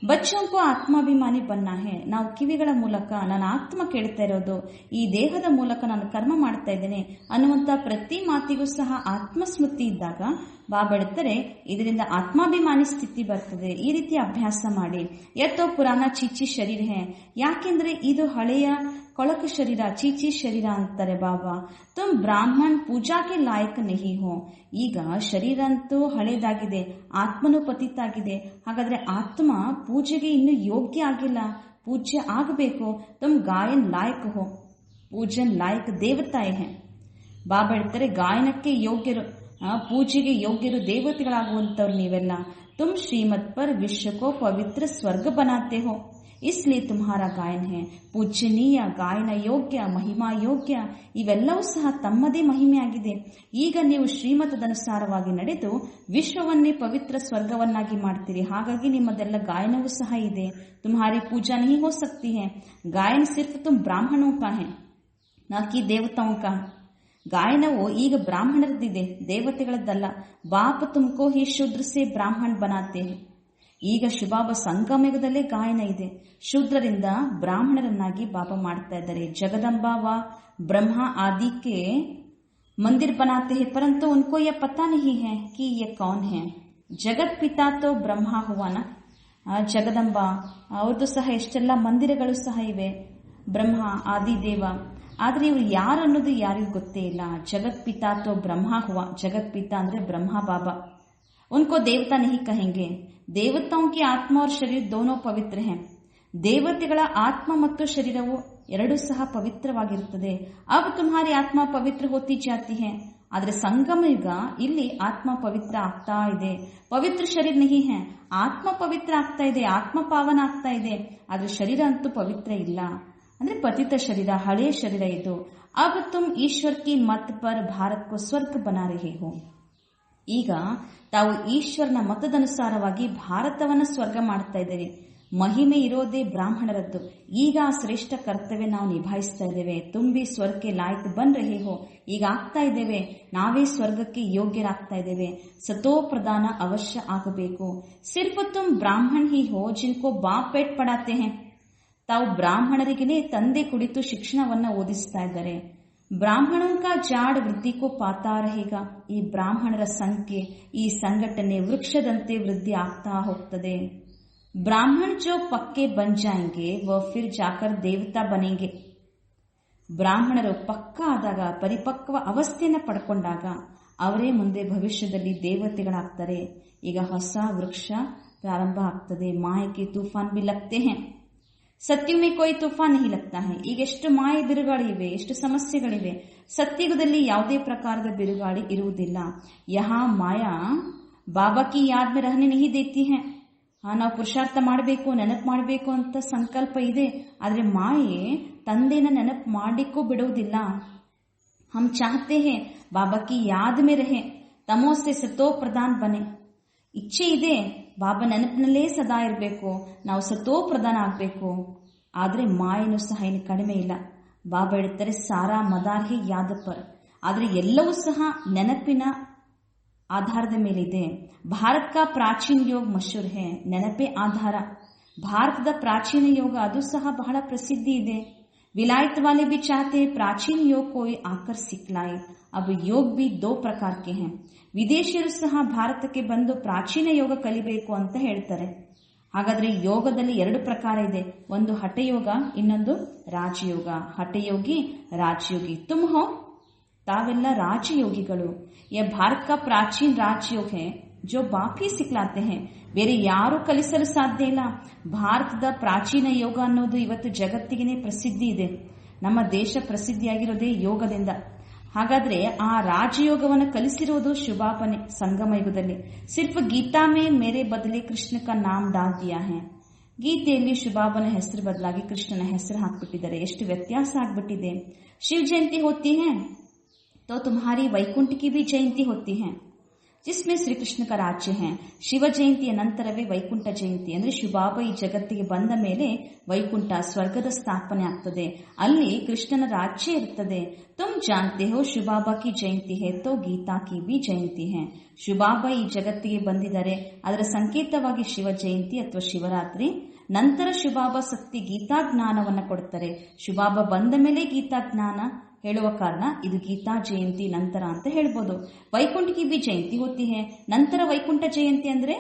ಬಚ್ಚೋಂಕೋ ಆತ್ಮಾಭಿಮಾನಿ ಬನ್ನ ಹೇ. ನಾವು ಕಿವಿಗಳ ಮೂಲಕ ನನ್ನ ಆತ್ಮ ಕೇಳ್ತಾ ಇರೋದು, ಈ ದೇಹದ ಮೂಲಕ ನಾನು ಕರ್ಮ ಮಾಡ್ತಾ ಇದ್ದೇನೆ ಅನ್ನುವಂತ ಪ್ರತಿ ಮಾತಿಗೂ ಸಹ ಆತ್ಮಸ್ಮೃತಿ ಇದ್ದಾಗ ಬಾಬಾ ಹೇಳ್ತಾರೆ, ಇದರಿಂದ ಆತ್ಮಾಭಿಮಾನಿ ಸ್ಥಿತಿ ಬರ್ತದೆ. ಈ ರೀತಿ ಅಭ್ಯಾಸ ಮಾಡಿ. ಯತ್ತೋ ಪುರಾಣ ಚೀಚಿ ಶರೀರ ಹೇ. ಯಾಕೆಂದ್ರೆ ಇದು ಹಳೆಯ ಕೊಳಕು ಶರೀರ, ಚೀಚಿ ಶರೀರ ಅಂತಾರೆ ಬಾಬಾ. ತುಮ್ ಬ್ರಾಹ್ಮಣ್ ಪೂಜಾಗೆ ಲಾಯಕ್ ನಹಿ ಹೋ. ಈಗ ಶರೀರ ಅಂತೂ ಹಳೇದಾಗಿದೆ, ಆತ್ಮನೂ ಪತಿತಾಗಿದೆ. ಹಾಗಾದ್ರೆ ಆತ್ಮ ಪೂಜೆಗೆ ಇನ್ನು ಯೋಗ್ಯ ಆಗಿಲ್ಲ, ಪೂಜ್ಯ ಆಗಬೇಕು. ತುಮ್ ಗಾಯನ್ ಲಾಯಕ್ ಹೋ. ಪೂಜನ್ ಲಾಯಕ್ ದೇವತಾಯೇ ಹೇ. ಬಾಬಾ ಹೇಳ್ತಾರೆ, ಗಾಯನಕ್ಕೆ ಯೋಗ್ಯರು, ಪೂಜೆಗೆ ಯೋಗ್ಯರು, ದೇವತೆಗಳಾಗುವಂತವ್ರು ನೀವೆಲ್ಲ. ತುಮ್ ಶ್ರೀಮತ್ ಪರ್ ವಿಶ್ವಕೋ ಪವಿತ್ರ ಸ್ವರ್ಗ ಬನಾತೆ ಹೋ. इसलिए तुम्हारा गायन है ಪೂಜ್ಯನೀಯ, ಗಾಯನ ಯೋಗ್ಯ, ಮಹಿಮಾ ಯೋಗ್ಯ. ಇವೆಲ್ಲವೂ ಸಹ ತಮ್ಮದೇ ಮಹಿಮೆಯಾಗಿದೆ. ಈಗ ನೀವು ಶ್ರೀಮತದನುಸಾರವಾಗಿ ನಡೆದು ವಿಶ್ವವನ್ನೇ ಪವಿತ್ರ ಸ್ವರ್ಗವನ್ನಾಗಿ ಮಾಡ್ತೀರಿ. ಹಾಗಾಗಿ ನಿಮ್ಮದೆಲ್ಲ ಗಾಯನವೂ ಸಹ ಇದೆ. तुम्हारी पूजा नहीं हो सकती है. गायन सिर्फ तुम ब्राह्मणों का है, न कि देवताओं का. ಗಾಯನವು ಈಗ ಬ್ರಾಹ್ಮಣರದ್ದಿದೆ, ದೇವತೆಗಳದ್ದಲ್ಲ. ಬಾಪ ತುಮಕೋ ಹಿ ಶೂದ್ರ ಸೆ ಬ್ರಾಹ್ಮಣ ಬನಾತೆ. ಈಗ ಶಿವಬಾಬ ಸಂಗಮಯುಗದಲ್ಲೇ ಗಾಯನ ಇದೆ. ಶೂದ್ರರಿಂದ ಬ್ರಾಹ್ಮಣರನ್ನಾಗಿ ಬಾಬಾ ಮಾಡ್ತಾ ಇದ್ದಾರೆ. ಜಗದಂಬಾ ವ ಬ್ರಹ್ಮ ಆದಿ ಕೆ ಮಂದಿರ್ ಬನಾತೆ ಹೈ, ಪರಂತು ಉನ್ಕೋ ಯಹ ಪತಾ ನಹೀ ಹೈ ಕಿ ಯಹ ಕೌನ್ ಹೈ. ಜಗತ್ ಪಿತಾ ತೋ ಬ್ರಹ್ಮ ಹುವಾನ, ಜಗದಂಬಾ ಅವ್ರದ್ದು ಸಹ ಎಷ್ಟೆಲ್ಲ ಮಂದಿರಗಳು ಸಹ ಇವೆ, ಬ್ರಹ್ಮ ಆದಿದೇವ. ಆದ್ರೆ ಇವ್ರು ಯಾರು ಅನ್ನೋದು ಯಾರಿಗೂ ಗೊತ್ತೇ ಇಲ್ಲ. ಜಗತ್ ಪಿತಾ ತೋ ಬ್ರಹ್ಮ ಹುವ, ಜಗತ್ ಪಿತಾ ಅಂದ್ರೆ ಬ್ರಹ್ಮ ಬಾಬಾ. उनको देवता नहीं कहेंगे. ದೇವತಾओं की ಆತ್ಮ और ಶರೀರ दोनों ಪವಿತ್ರ है. ದೇವತೆಗಳ ಆತ್ಮ ಮತ್ತು ಶರೀರವು ಎರಡೂ ಸಹ ಪವಿತ್ರವಾಗಿರುತ್ತದೆ. अब तुम्हारी ಆತ್ಮ ಪವಿತ್ರ ಹೋತಿ ಜಾತಿ है. ಆದ್ರೆ ಸಂಗಮ ಯುಗ ಇಲ್ಲಿ ಆತ್ಮ ಪವಿತ್ರ ಆಗ್ತಾ ಇದೆ. ಪವಿತ್ರ ಶರೀರ ನಹಿ है. ಆತ್ಮ ಪವಿತ್ರ ಆಗ್ತಾ ಇದೆ, ಆತ್ಮ ಪಾವನ ಆಗ್ತಾ ಇದೆ. ಆದ್ರೆ ಶರೀರ ಅಂತೂ ಪವಿತ್ರ ಇಲ್ಲ. ಅಂದ್ರೆ ಪತಿತ ಶರೀರ, ಹಳೆಯ ಶರೀರ ಇದು. अब तुम ईश्वर की मत पर भारत को स्वर्ग बना रहे हो. ಈಗ ತಾವು ಈಶ್ವರನ ಮತದನುಸಾರವಾಗಿ ಭಾರತವನ್ನ ಸ್ವರ್ಗ ಮಾಡ್ತಾ ಇದ್ದೇವೆ. ಮಹಿಮೆ ಇರೋದೇ ಬ್ರಾಹ್ಮಣರದ್ದು. ಈಗ ಆ ಶ್ರೇಷ್ಠ ಕರ್ತವ್ಯ ನಾವು ನಿಭಾಯಿಸ್ತಾ ಇದ್ದೇವೆ. ತುಂಬಿ ಸ್ವರ್ಗಕ್ಕೆ ಲಾಯ್ಕ್ ಬನ್ ರಹೇ ಹೋ. ಈಗ ಆಗ್ತಾ ಇದ್ದೇವೆ, ನಾವೇ ಸ್ವರ್ಗಕ್ಕೆ ಯೋಗ್ಯರಾಗ್ತಾ ಇದ್ದೇವೆ. ಸತೋ ಪ್ರಧಾನ ಅವಶ್ಯ ಆಗಬೇಕು. ಸಿರ್ಫ್ ತುಮ್ ಬ್ರಾಹ್ಮಣ ಹಿ ಹೋ ಜಿನ್ಕೋ ಬಾಪ್ ಪೇಟ್ ಪಡಾತೆ ಹೇ. ತಾವು ಬ್ರಾಹ್ಮಣರಿಗೇ ತಂದೆ ಕುಳಿತು ಶಿಕ್ಷಣವನ್ನ ಓದಿಸ್ತಾ ಇದ್ದಾರೆ. ಬ್ರಾಹ್ಮಣೋं का ಜಾಡ್ ವೃದ್ಧಿ ಕೋ ಪಾತಾ रहेगा. ಈ ಬ್ರಾಹ್ಮಣರ ಸಂಖ್ಯೆ, ಈ ಸಂಘಟನೆ ವೃಕ್ಷದಂತೆ ವೃದ್ಧಿ ಆಗ್ತಾ ಹೋಗ್ತದೆ. ಬ್ರಾಹ್ಮಣ ಜೋ ಪಕ್ಕೆ ಬನ್ ಜಾಯೆಂಗೆ ವ ಫಿರ್ ಜಾಕರ್ ದೇವತಾ ಬನೆಂಗೆ. ಬ್ರಾಹ್ಮಣರು ಪಕ್ಕ ಆದಾಗ, ಪರಿಪಕ್ವ ಅವಸ್ಥೆಯನ್ನು ಪಡ್ಕೊಂಡಾಗ ಅವರೇ ಮುಂದೆ ಭವಿಷ್ಯದಲ್ಲಿ ದೇವತೆಗಳಾಗ್ತಾರೆ. ಈಗ ಹೊಸ ವೃಕ್ಷ ಪ್ರಾರಂಭ ಆಗ್ತದೆ. ಮಾಯಕ್ಕೆ ತೂಫಾನ್ ಬಿ ಲಗ್ತೆ ಹೇ, ಸತ್ಯುಮೇ ಕೊಯ್ ತೂಫಾನ್ ನಹಿ ಲಗ್ತಾ ಹೈ. ಈಗ ಎಷ್ಟು ಮಾಯೆ ಬಿರುಗಾಳಿವೆ, ಎಷ್ಟು ಸಮಸ್ಯೆಗಳಿವೆ. ಸತ್ಯುಗದಲ್ಲಿ ಯಾವುದೇ ಪ್ರಕಾರದ ಬಿರುಗಾಳಿ ಇರುವುದಿಲ್ಲ. ಯಹಾ ಮಾಯಾ ಬಾಬಾ ಕಿ ಯಾದ್ ಮೇ ರಹನೆ ನಹಿ ದೇತಿ ಹೈ. ನಾವು ಪುರುಷಾರ್ಥ ಮಾಡಬೇಕು, ನೆನಪು ಮಾಡಬೇಕು ಅಂತ ಸಂಕಲ್ಪ ಇದೆ. ಆದ್ರೆ ಮಾಯೆ ತಂದೆನ ನೆನಪು ಮಾಡಲಿಕ್ಕೂ ಬಿಡುವುದಿಲ್ಲ. ಹಮ್ ಚಾಹತೆ ಹೇ ಬಾಬಾ ಕಿ ಯಾದ್ ಮೇ ರಹೆ, ತಮೋ ಸೆ ಸತೋ ಪ್ರಧಾನ್ ಬನೆ. ಇಚ್ಛೆ ಇದೆ, ಬಾಬಾ ನೆನಪಿನಲ್ಲೇ ಸದಾ ಇರಬೇಕು, ನಾವು ಸತೋ ಪ್ರಧಾನ ಆಗಬೇಕು. ಆದ್ರೆ ಮಾಯನು ಸಹ ಏನು ಕಡಿಮೆ ಇಲ್ಲ. ಬಾಬಾ ಹೇಳ್ತಾರೆ ಸಾರಾ ಮದಾರ್ ಹೇ ಯಾದ ಪರ್. ಆದ್ರೆ ಎಲ್ಲವೂ ಸಹ ನೆನಪಿನ ಆಧಾರದ ಮೇಲಿದೆ. ಭಾರತ ಕಾ ಪ್ರಾಚೀನ ಯೋಗ ಮಶೂರ್ ಹೇ, ನೆನಪೇ ಆಧಾರ. ಭಾರತದ ಪ್ರಾಚೀನ ಯೋಗ ಅದು ಸಹ ಬಹಳ ಪ್ರಸಿದ್ಧಿ ಇದೆ. विलायत वाले भी चाहते हैं प्राचीन योग कोई आकर सिखलाए. अब योग भी दो प्रकार के हैं. ವಿದೇಶಿಯರು ಸಹ ಭಾರತಕ್ಕೆ ಬಂದು ಪ್ರಾಚೀನ ಯೋಗ ಕಲಿಬೇಕು ಅಂತ ಹೇಳ್ತಾರೆ. ಹಾಗಾದ್ರೆ ಯೋಗದಲ್ಲಿ ಎರಡು ಪ್ರಕಾರ ಇದೆ. ಒಂದು ಹಠಯೋಗ, ಇನ್ನೊಂದು ರಾಜಯೋಗ. ಹಠಯೋಗಿ, ರಾಜಯೋಗಿ. ತುಮ್ ಹೋ, ತಾವೆಲ್ಲ ರಾಜಯೋಗಿಗಳು. ಯಹ ಭಾರತ ಕಾ ಪ್ರಾಚೀನ ರಾಜಯೋಗ ಹೈ ಜೋ ಬಾಪ್ ಹಿ ಸಿಕ್ಲಾತೆ ಹೈ. ಬೇರೆ ಯಾರು ಕಲಿಸಲು ಸಾಧ್ಯ ಇಲ್ಲ. ಭಾರತದ ಪ್ರಾಚೀನ ಯೋಗ ಅನ್ನೋದು ಇವತ್ತು ಜಗತ್ತಿಗೆ ಪ್ರಸಿದ್ಧಿ ಇದೆ. ನಮ್ಮ ದೇಶ ಪ್ರಸಿದ್ಧಿಯಾಗಿರೋದೇ ಯೋಗದಿಂದ. ಹಾಗಾದ್ರೆ ಆ ರಾಜಯೋಗವನ್ನು ಕಲಿಸಿರೋದು ಶುಭಾಪನೆ ಸಂಗಮ ಯುಗದಲ್ಲಿ. ಸಿರ್ಫ್ ಗೀತಾ ಮೇ ಮೇರೆ ಬದಲೆ ಕೃಷ್ಣ ಕಾ ನಾಮ್ ಡಾಲ್ ದಿಯಾ ಹೈ. ಗೀತೆಯಲ್ಲಿ ಶುಭಾಬನ ಹೆಸರು ಬದಲಾಗಿ ಕೃಷ್ಣನ ಹೆಸರು ಹಾಕ್ಬಿಟ್ಟಿದ್ದಾರೆ. ಎಷ್ಟು ವ್ಯತ್ಯಾಸ ಆಗ್ಬಿಟ್ಟಿದೆ. ಶಿವ ಜಯಂತಿ ಹೋತಿ ಹೈ तो तुम्हारी वैकुंठ की भी जयंती होती है जिसमें श्री कृष्ण का राज्य है. ಶಿವ ಜಯಂತಿಯ ನಂತರವೇ ವೈಕುಂಠ ಜಯಂತಿ. ಅಂದ್ರೆ ಶಿವಬಾಬಾ ಈ ಜಗತ್ತಿಗೆ ಬಂದ ಮೇಲೆ ವೈಕುಂಠ ಸ್ವರ್ಗದ ಸ್ಥಾಪನೆ ಆಗ್ತದೆ. ಅಲ್ಲಿ ಕೃಷ್ಣನ ರಾಜ್ಯ ಇರ್ತದೆ. ತುಮ್ ಜಾನ್ತೆ ಹೋ ಶಿವಬಾಬಾ ಕಿ ಜಯಂತಿ ಹೈ ತೋ ಗೀತಾ ಕಿ ಬಿ ಜಯಂತಿ ಹೈ. ಶಿವಬಾಬಾ ಈ ಜಗತ್ತಿಗೆ ಬಂದಿದ್ದಾರೆ, ಅದರ ಸಂಕೇತವಾಗಿ ಶಿವ ಜಯಂತಿ ಅಥವಾ ಶಿವರಾತ್ರಿ. ನಂತರ ಶಿವಬಾಬಾ ಸತ್ಯ ಗೀತಾ ಜ್ಞಾನವನ್ನ ಕೊಡ್ತಾರೆ. ಶಿವಬಾಬಾ ಬಂದ ಮೇಲೆ ಗೀತಾ ಜ್ಞಾನ ಹೇಳುವ ಕಾರಣ ಇದು ಗೀತಾ ಜಯಂತಿ ನಂತರ ಅಂತ ಹೇಳ್ಬೋದು. ವೈಕುಂಠ ಕಿ ಬಿ ಜಯಂತಿ ಹೋತಿ ಹೈ. ನಂತರ ವೈಕುಂಠ ಜಯಂತಿ ಅಂದ್ರೆ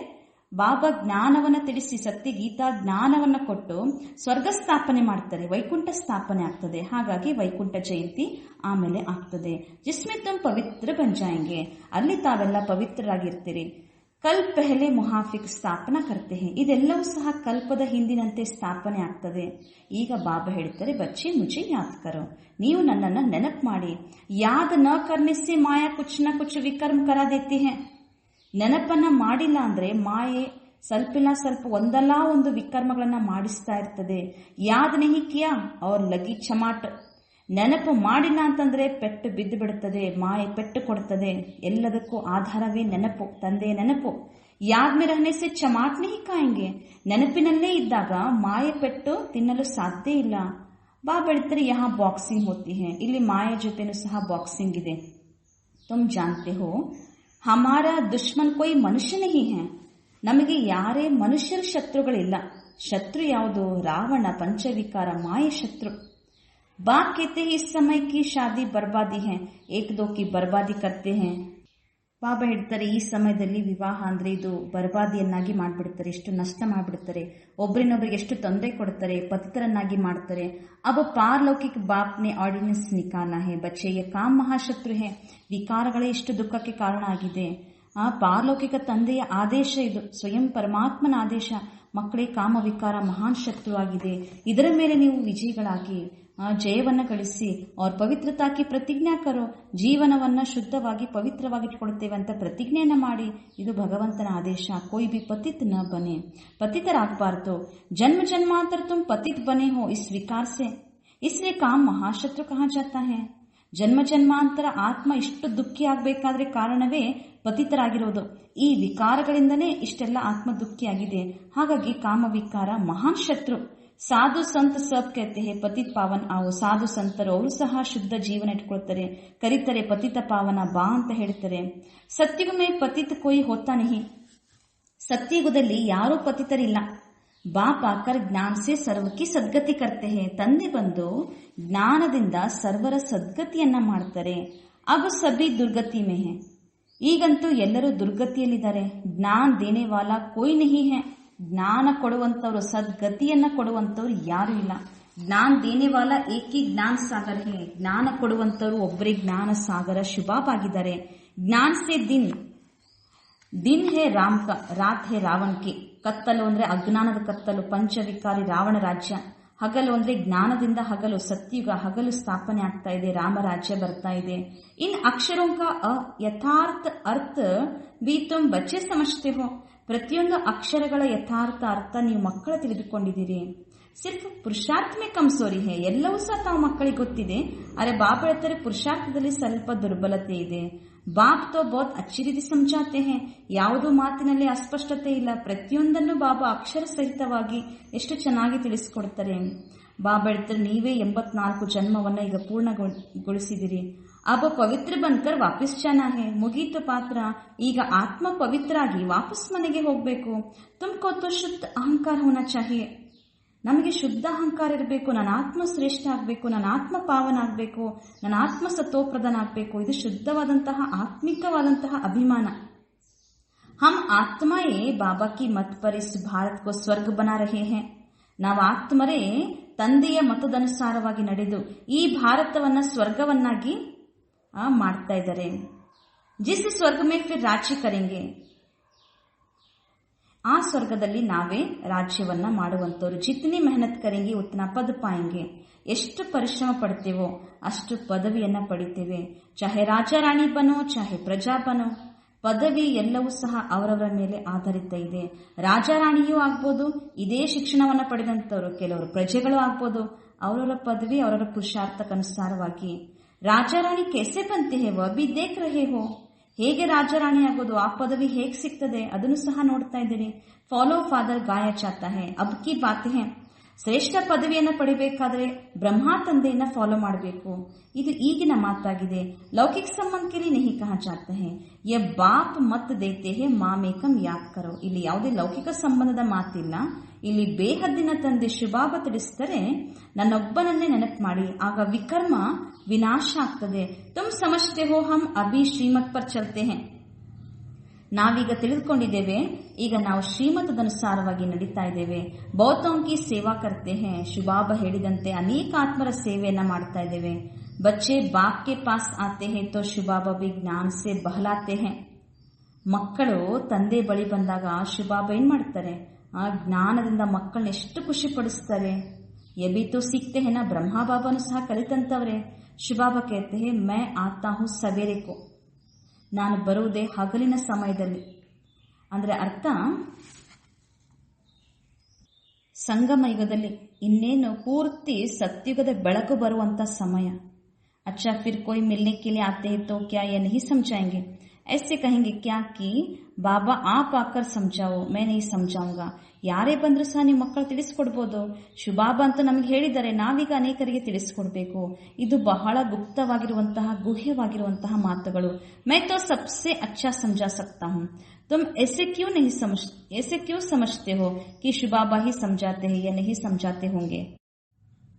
ಬಾಬಾ ಜ್ಞಾನವನ್ನ ತಿಳಿಸಿ ಸತ್ಯ ಗೀತಾ ಜ್ಞಾನವನ್ನ ಕೊಟ್ಟು ಸ್ವರ್ಗ ಸ್ಥಾಪನೆ ಮಾಡ್ತಾರೆ, ವೈಕುಂಠ ಸ್ಥಾಪನೆ ಆಗ್ತದೆ. ಹಾಗಾಗಿ ವೈಕುಂಠ ಜಯಂತಿ ಆಮೇಲೆ ಆಗ್ತದೆ. ಜಿಸ್ಮೆ ತುಮ್ ಪವಿತ್ರ ಬನ್ ಜಾಯೆಂಗೆ, ಅಲ್ಲಿ ತಾವೆಲ್ಲ ಪವಿತ್ರರಾಗಿರ್ತೀರಿ. ಕಲ್ಪ್ ಪೆಹಲೆ ಮುಹಾಫಿಕ್ ಸ್ಥಾಪನಾ ಕರ್ತೆ ಹೈ. ಇದೆಲ್ಲವೂ ಸಹ ಕಲ್ಪದ ಹಿಂದಿನಂತೆ ಸ್ಥಾಪನೆ ಆಗ್ತದೆ. ಈಗ ಬಾಬಾ ಹೇಳ್ತಾರೆ ಬಚ್ಚೆ ಮುಜೆ ಯಾದ್ ಕರೋ, ನೀವು ನನ್ನನ್ನ ನೆನಪು ಮಾಡಿ. ಯಾದ್ ನ ಕರ್ನೆ ಸೆ ಮಾಯಾ ಕುಚ್ ನ ಕುಚ್ ವಿಕರ್ಮ ಕರಾ ದೇತಿ ಹೈ. ನೆನಪನ್ನ ಮಾಡಿಲ್ಲ ಅಂದ್ರೆ ಮಾಯೆ ಸ್ವಲ್ಪಿಲ್ಲ ಸ್ವಲ್ಪ ಒಂದಲ್ಲ ಒಂದು ವಿಕರ್ಮಗಳನ್ನ ಮಾಡಿಸ್ತಾ ಇರ್ತದೆ. ಯಾದ್ ನಹಿ ಕಿಯಾ ಅವ್ರ ಲಗಿ ಚಮಾಟ್. ನೆನಪು ಮಾಡಿಲ್ಲ ಅಂತಂದ್ರೆ ಪೆಟ್ಟು ಬಿದ್ದು ಬಿಡುತ್ತದೆ, ಮಾಯೆ ಪೆಟ್ಟು ಕೊಡುತ್ತದೆ. ಎಲ್ಲದಕ್ಕೂ ಆಧಾರವೇ ನೆನಪು, ತಂದೆಯ ನೆನಪು. ಯಾದ್ ಮೇ ರಹನೆ ಸೆ ಚಮಾಟ್ ನಹಿ ಖಾಯೆಂಗೆ. ನೆನಪಿನಲ್ಲೇ ಇದ್ದಾಗ ಮಾಯೆ ಪೆಟ್ಟು ತಿನ್ನಲು ಸಾಧ್ಯ ಇಲ್ಲ. ಬಾಬಾ ಹೇಳ್ತಾರೆ ಯಹಾ ಬಾಕ್ಸಿಂಗ್ ಹೋತಿ ಹೈ, ಇಲ್ಲಿ ಮಾಯೆ ಜೊತೆನೂ ಸಹ ಬಾಕ್ಸಿಂಗ್ ಇದೆ. ತುಮ್ ಜಾನ್ತೆ ಹೋ ಹಮಾರ ದುಶ್ಮನ್ ಕೋಯಿ ಮನುಷ್ಯ ನಹಿ ಹೈ. ನಮಗೆ ಯಾರೇ ಮನುಷ್ಯರ ಶತ್ರುಗಳಿಲ್ಲ. ಶತ್ರು ಯಾವುದು? ರಾವಣ, ಪಂಚವಿಕಾರ, ಮಾಯೆ ಶತ್ರು. बाप कहते हैं इस समय की शादी बर्बादी है, एक दो की बर्बादी करते हैं. ಬಾಬಾ ಹೇಳ್ತಾರೆ ಈ ಸಮಯದಲ್ಲಿ ವಿವಾಹ ಅಂದ್ರೆ ಇದು ಬರ್ಬಾದಿಯನ್ನಾಗಿ ಮಾಡ್ಬಿಡ್ತಾರೆ, ಎಷ್ಟು ನಷ್ಟ ಮಾಡ್ಬಿಡ್ತಾರೆ, ಒಬ್ರಿನೊಬ್ರಿಗೆ ಎಷ್ಟು ತೊಂದರೆ ಕೊಡ್ತಾರೆ, ಪತಿತರನ್ನಾಗಿ ಮಾಡ್ತಾರೆ. अब पारलौकिक बाप ने ऑर्डिनेंस निकाला है, बच्चे ये काम महाशत्रु है. ವಿಕಾರಗಳೇ ಎಷ್ಟು ದುಃಖಕ್ಕೆ ಕಾರಣ ಆಗಿದೆ. ಆ ಪಾರಲೌಕಿಕ ತಂದೆಯ ಆದೇಶ ಇದು, ಸ್ವಯಂ ಪರಮಾತ್ಮನ ಆದೇಶ. ಮಕ್ಕಳೇ, ಕಾಮ ವಿಕಾರ ಮಹಾನ್ ಶತ್ರು ಆಗಿದೆ. ಇದರ ಮೇಲೆ ನೀವು ವಿಜಯಿಗಳಾಗಿ ಜಯವನ್ನ ಗಳಿಸಿ ಅವ್ರ ಪವಿತ್ರತಾಕಿ ಪ್ರತಿಜ್ಞಾ ಕರೋ. ಜೀವನವನ್ನ ಶುದ್ಧವಾಗಿ ಪವಿತ್ರವಾಗಿ ಇಟ್ಕೊಳ್ತೇವೆ ಅಂತ ಪ್ರತಿಜ್ಞೆಯನ್ನ ಮಾಡಿ. ಇದು ಭಗವಂತನ ಆದೇಶ. कोई भी पतित न बने, पतितरागबार्ದು. जन्म जन्मांतर तुम पतित बने हो इस विकार से, इसलिए काम महाशत्रु कहा जाता है. ಜನ್ಮ ಜನ್ಮಾಂತರ ಆತ್ಮ ಇಷ್ಟು ದುಃಖಿ ಆಗ್ಬೇಕಾದ್ರೆ ಕಾರಣವೇ ಪತಿತರಾಗಿರೋದು. ಈ ವಿಕಾರಗಳಿಂದನೇ ಇಷ್ಟೆಲ್ಲ ಆತ್ಮ ದುಃಖಿಯಾಗಿದೆ. ಹಾಗಾಗಿ ಕಾಮ ವಿಕಾರ ಮಹಾನ್ ಶತ್ರು. ಸಾಧು ಸಂತ ಸಬ್ कहते हैं ಪತಿತ್ ಪಾವನ್ ಆವು. ಸಾಧು ಸಂತರು ಅವರು ಸಹ ಶುದ್ಧ ಜೀವನ ಇಟ್ಕೊಳ್ತಾರೆ, ಕರೀತಾರೆ ಪತಿತ ಪಾವನ ಬಾ ಅಂತ ಹೇಳ್ತಾರೆ. ಸತ್ಯುಗಮೇ ಪತಿತ್ ಕೋಯಿ ಹೋತಾ ನಹಿ. ಸತ್ಯಯುಗದಲ್ಲಿ ಯಾರೂ ಪತಿತರಿಲ್ಲ. ಬಾಪ್ ಆಕರ್ ಜ್ಞಾನ ಸೆ ಸರ್ವಕಿ ಸದ್ಗತಿ ಕರ್ತೆ ಹೇ. ತಂದೆ ಬಂದು ಜ್ಞಾನದಿಂದ ಸರ್ವರ ಸದ್ಗತಿಯನ್ನ ಮಾಡ್ತಾರೆ. ಅಬ್ ಸಭಿ ದುರ್ಗತಿ ಮೇ ಹೇ. ಈಗಂತೂ ಎಲ್ಲರೂ ದುರ್ಗತಿಯಲ್ಲಿದ್ದಾರೆ. ಜ್ಞಾನ ದೇನೆ ವಾಲಾ ಕೋಯಿ ನಹಿ ಹೇ. ಜ್ಞಾನ ಕೊಡುವಂತವ್ರು, ಸದ್ಗತಿಯನ್ನ ಕೊಡುವಂತವ್ರು ಯಾರು ಇಲ್ಲ. ಜ್ಞಾನ ದೇನೆ ವಾಲಾ ಏಕಿ ಜ್ಞಾನ ಸಾಗರ್ ಹೇ. ಜ್ಞಾನ ಕೊಡುವಂತವ್ರು ಒಬ್ಬರೇ ಜ್ಞಾನ ಸಾಗರ ಶುಭಾಬ್ ಆಗಿದ್ದಾರೆ. ಜ್ಞಾನ ಸೆ ದಿನ್ ಹೇ ರಾಮ್ ಕಾ, ರಾತ್ ಹೇ ರಾವಣ್ ಕಿ. ಕತ್ತಲು ಅಂದ್ರೆ ಅಜ್ಞಾನದ ಕತ್ತಲು, ಪಂಚವಿಕಾರಿ ರಾವಣ ರಾಜ್ಯ. ಹಗಲು ಅಂದ್ರೆ ಜ್ಞಾನದಿಂದ ಹಗಲು, ಸತ್ಯುಗ. ಹಗಲು ಸ್ಥಾಪನೆ ಆಗ್ತಾ ಇದೆ, ರಾಮರಾಜ್ಯ ಬರ್ತಾ ಇದೆ. ಇನ್ ಅಕ್ಷರೋಂ ಕಾ ಯಥಾರ್ಥ ಅರ್ಥ ಬಿ ತುಮ್ ಬಚ್ಚೆ ಸಮಜ್ತೆ ಹೋ. ಪ್ರತಿಯೊಂದು ಅಕ್ಷರಗಳ ಯಥಾರ್ಥ ಅರ್ಥ ನೀವು ಮಕ್ಕಳು ತಿಳಿದುಕೊಂಡಿದ್ದೀರಿ. ಸಿರ್ಫ್ ಪುರುಷಾರ್ಥ ಮೇ ಕಮ್ಸೋರಿ ಹೇ. ಎಲ್ಲವೂ ಸಹ ತಾವು ಮಕ್ಕಳಿಗೆ ಗೊತ್ತಿದೆ. ಅರೆ ಬಾಬಾ ಹೇಳ್ತಾರೆ ಪುರುಷಾರ್ಥದಲ್ಲಿ ಸ್ವಲ್ಪ ದುರ್ಬಲತೆ ಇದೆ. ಬಾಪ್ ತೋ ಬಹುತ್ ಅಚ್ಚಿ ರೀತಿ ಸಮಜಾತೆ ಹೇ. ಯಾವುದೂ ಮಾತಿನಲ್ಲಿ ಅಸ್ಪಷ್ಟತೆ ಇಲ್ಲ. ಪ್ರತಿಯೊಂದನ್ನು ಬಾಬಾ ಅಕ್ಷರ ಸಹಿತವಾಗಿ ಎಷ್ಟು ಚೆನ್ನಾಗಿ ತಿಳಿಸಿಕೊಡ್ತಾರೆ. ಬಾಬಾ ಹೇಳ್ತಾರೆ ನೀವೇ 84 ಜನ್ಮವನ್ನ ಈಗ ಪೂರ್ಣಗೊಳಿಸಿದಿರಿ. ಅಬ ಪವಿತ್ರ ಬನ್ಕರ್ ವಾಪಸ್ ಜಾನಾ ಹೇ. ಮುಗೀತು ಪಾತ್ರ. ಈಗ ಆತ್ಮ ಪವಿತ್ರ ಆಗಿ ವಾಪಸ್ ಮನೆಗೆ ಹೋಗ್ಬೇಕು. ತುಮ್ಕೋ ತೋ ಶುದ್ಧ ಅಹಂಕಾರ ಹೋನಾ ಚಾಹಿಯೇ. ನಮಗೆ ಶುದ್ಧ ಅಹಂಕಾರ ಇರಬೇಕು. ನನ್ನ ಆತ್ಮ ಶ್ರೇಷ್ಠ ಆಗಬೇಕು, ನನ್ನ ಆತ್ಮ ಪಾವನ ಆಗಬೇಕು, ನನ್ನ ಆತ್ಮ ಸತೋಪ್ರಧಾನ ಆಗಬೇಕು. ಇದು ಶುದ್ಧವಾದಂತಹ ಆತ್ಮಿಕವಾದಂತಹ ಅಭಿಮಾನ. ಹಮ್ ಆತ್ಮಯೇ ಬಾಬಾ ಕಿ ಮತ್ ಪರ್ ಇಸ್ ಭಾರತ್ ಕೋ ಸ್ವರ್ಗ ಬನಾ ರಹೇ ಹೇ. ನಾವು ಆತ್ಮರೇ ತಂದೆಯ ಮತದನುಸಾರವಾಗಿ ನಡೆದು ಈ ಭಾರತವನ್ನ ಸ್ವರ್ಗವನ್ನಾಗಿ ಮಾಡ್ತಾ ಇದ್ದಾರೆ. ಜಿಸ್ ಸ್ವರ್ಗ ಮೇ ಫಿರ್ ರಾಜ್ಯ ಕರೆಂಗೆ. ಆ ಸ್ವರ್ಗದಲ್ಲಿ ನಾವೇ ರಾಜ್ಯವನ್ನ ಮಾಡುವಂತವ್ರು. ಜಿತ್ನಿ ಮೆಹನತ್ ಕರೆಂಗೆ ಉತ್ನಾ ಪದ ಪಾಯಂಗೆ. ಎಷ್ಟು ಪರಿಶ್ರಮ ಪಡ್ತೇವೋ ಅಷ್ಟು ಪದವಿಯನ್ನ ಪಡಿತೇವೆ. ಚಾಹೆ ರಾಜ ರಾಣಿ ಬನೋ, ಚಾಹೆ ಪ್ರಜಾ ಬನೋ. ಪದವಿ ಎಲ್ಲವೂ ಸಹ ಅವರವರ ಮೇಲೆ ಆಧಾರಿತ ಇದೆ. ರಾಜ ರಾಣಿಯೂ ಆಗ್ಬೋದು, ಇದೇ ಶಿಕ್ಷಣವನ್ನ ಪಡೆದಂತವ್ರು. ಕೆಲವರು ಪ್ರಜೆಗಳು ಆಗ್ಬೋದು. ಅವರವರ ಪದವಿ ಅವರವರ ಪುರುಷಾರ್ಥಕ್ಕನುಸಾರವಾಗಿ. ರಾಜ ರಾಣಿ ಕೇಸೆ ಬಂತೆ ಹೇ ವಹ ಭಿ ದೇಖ್ ರಹೇ ಹೋ. ಹೇಗೆ ರಾಜರಾಣಿ ಆಗೋದು, ಆ ಪದವಿ ಹೇಗೆ ಸಿಗ್ತದೆ ಅದನ್ನು ಸಹ ನೋಡ್ತಾ ಇದ್ದೀರಿ. ಫಾಲೋ ಫಾದರ್ ಗಾಯ ಚಾತಾ ಹೇ. ಅಬ್ ಕಿ ಬಾತೆ ಹೇ. ಶ್ರೇಷ್ಠ ಪದವಿಯನ್ನ ಪಡಿಬೇಕಾದ್ರೆ ಬ್ರಹ್ಮ ತಂದೆಯನ್ನ ಫಾಲೋ ಮಾಡಬೇಕು. ಇದು ಈಗಿನ ಮಾತಾಗಿದೆ. ಲೌಕಿಕ ಸಂಬಂಧ ಕೆ ಲಿಯೆ ನಹಿ ಕಹಾ ಜಾತಾ ಹೇ. ಯ ಬಾಪ್ ಮತ್ ದೇತೆ ಹೇ ಮಾಮೇಕಂ ಯಾದ್ ಕರೋ. ಇಲ್ಲಿ ಯಾವುದೇ ಲೌಕಿಕ ಸಂಬಂಧದ ಮಾತಿಲ್ಲ. ಇಲ್ಲಿ ಬೇಹದ್ದಿನ ತಂದೆ ಶುಭಾಬ ತಿಳಿಸ್ತಾರೆ, ನನ್ನೊಬ್ಬನನ್ನೇ ನೆನಪು ಮಾಡಿ, ಆಗ ವಿಕರ್ಮ ವಿನಾಶ ಆಗ್ತದೆ. ತುಮ್ ಸಮಜ್ತೆ ಹೋ ಹಮ್ ಅಭಿ ಶ್ರೀಮತ್ ಪರ್ ಚಲ್ತೆ ಹೇ. ನಾವೀಗ ತಿಳಿದುಕೊಂಡಿದ್ದೇವೆ, ಈಗ ನಾವು ಶ್ರೀಮತದನುಸಾರವಾಗಿ ನಡೀತಾ ಇದ್ದೇವೆ. ಬಹುತೋಂಕಿ ಸೇವಾ ಕರ್ತೆ ಹೇ. ಶುಭಾಬ ಹೇಳಿದಂತೆ ಅನೇಕ ಆತ್ಮರ ಸೇವೆಯನ್ನ ಮಾಡ್ತಾ ಇದ್ದೇವೆ. ಬಚ್ಚೆ ಬಾಪ್ ಕೆ ಪಾಸ್ ಆತೆ ಹೇ ತೋ ಶುಭಾಬ ಭಿ ಜ್ಞಾನ ಸೆ ಬಹಲಾತೆ ಹೇ. ಮಕ್ಕಳು ತಂದೆ ಬಳಿ ಬಂದಾಗ ಶುಭಾಬ ಏನ್ ಮಾಡ್ತಾರೆ, ಆ ಜ್ಞಾನದಿಂದ ಮಕ್ಕಳನ್ನ ಎಷ್ಟು ಖುಷಿ ಪಡಿಸ್ತಾರೆ. ಎಬಿತು ಸಿಕ್ತೆ ಹೇನ. ಬ್ರಹ್ಮ ಬಾಬಾನು ಸಹ ಕಲಿತಂತವ್ರೆ. ಶುಭಾಬ ಕೇಳ್ತೆ ಹೇ ಮೈ ಆತಾ ಹೂ ಸವೇರೆ ಕೋ. ನಾನು ಬರುವುದೇ ಹಗಲಿನ ಸಮಯದಲ್ಲಿ. ಅಂದ್ರೆ ಅರ್ಥ, ಸಂಗಮ ಯುಗದಲ್ಲಿ ಇನ್ನೇನು ಪೂರ್ತಿ ಸತ್ಯುಗದ ಬೆಳಕು ಬರುವಂತ ಸಮಯ. अच्छा फिर कोई मिलने के लिए आते हैं तो क्या ये नहीं समझाएंगे? ऐसे कहेंगे क्या कि बाबा आप आकर समझाओ, मैं नहीं समझाऊंगा. ಯಾರೇ ಬಂದ್ರೂ ಸಹ ನೀವು ಮಕ್ಕಳು ತಿಳಿಸ್ಕೊಡ್ಬೋದು. ಶುಭಾಬ ಅಂತ ನಮ್ಗೆ ಹೇಳಿದ್ದಾರೆ, ನಾವೀಗ ಅನೇಕರಿಗೆ ತಿಳಿಸ್ಕೊಡ್ಬೇಕು. ಇದು ಬಹಳ ಗುಪ್ತವಾಗಿರುವಂತಹ ಗುಹ್ಯವಾಗಿರುವಂತಹ ಮಾತುಗಳು. मैं तो सबसे अच्छा समझा सकता हूँ. तुम ऐसे क्यों समझते हो कि शुभाबा ही समझाते हैं या नहीं समझाते होंगे?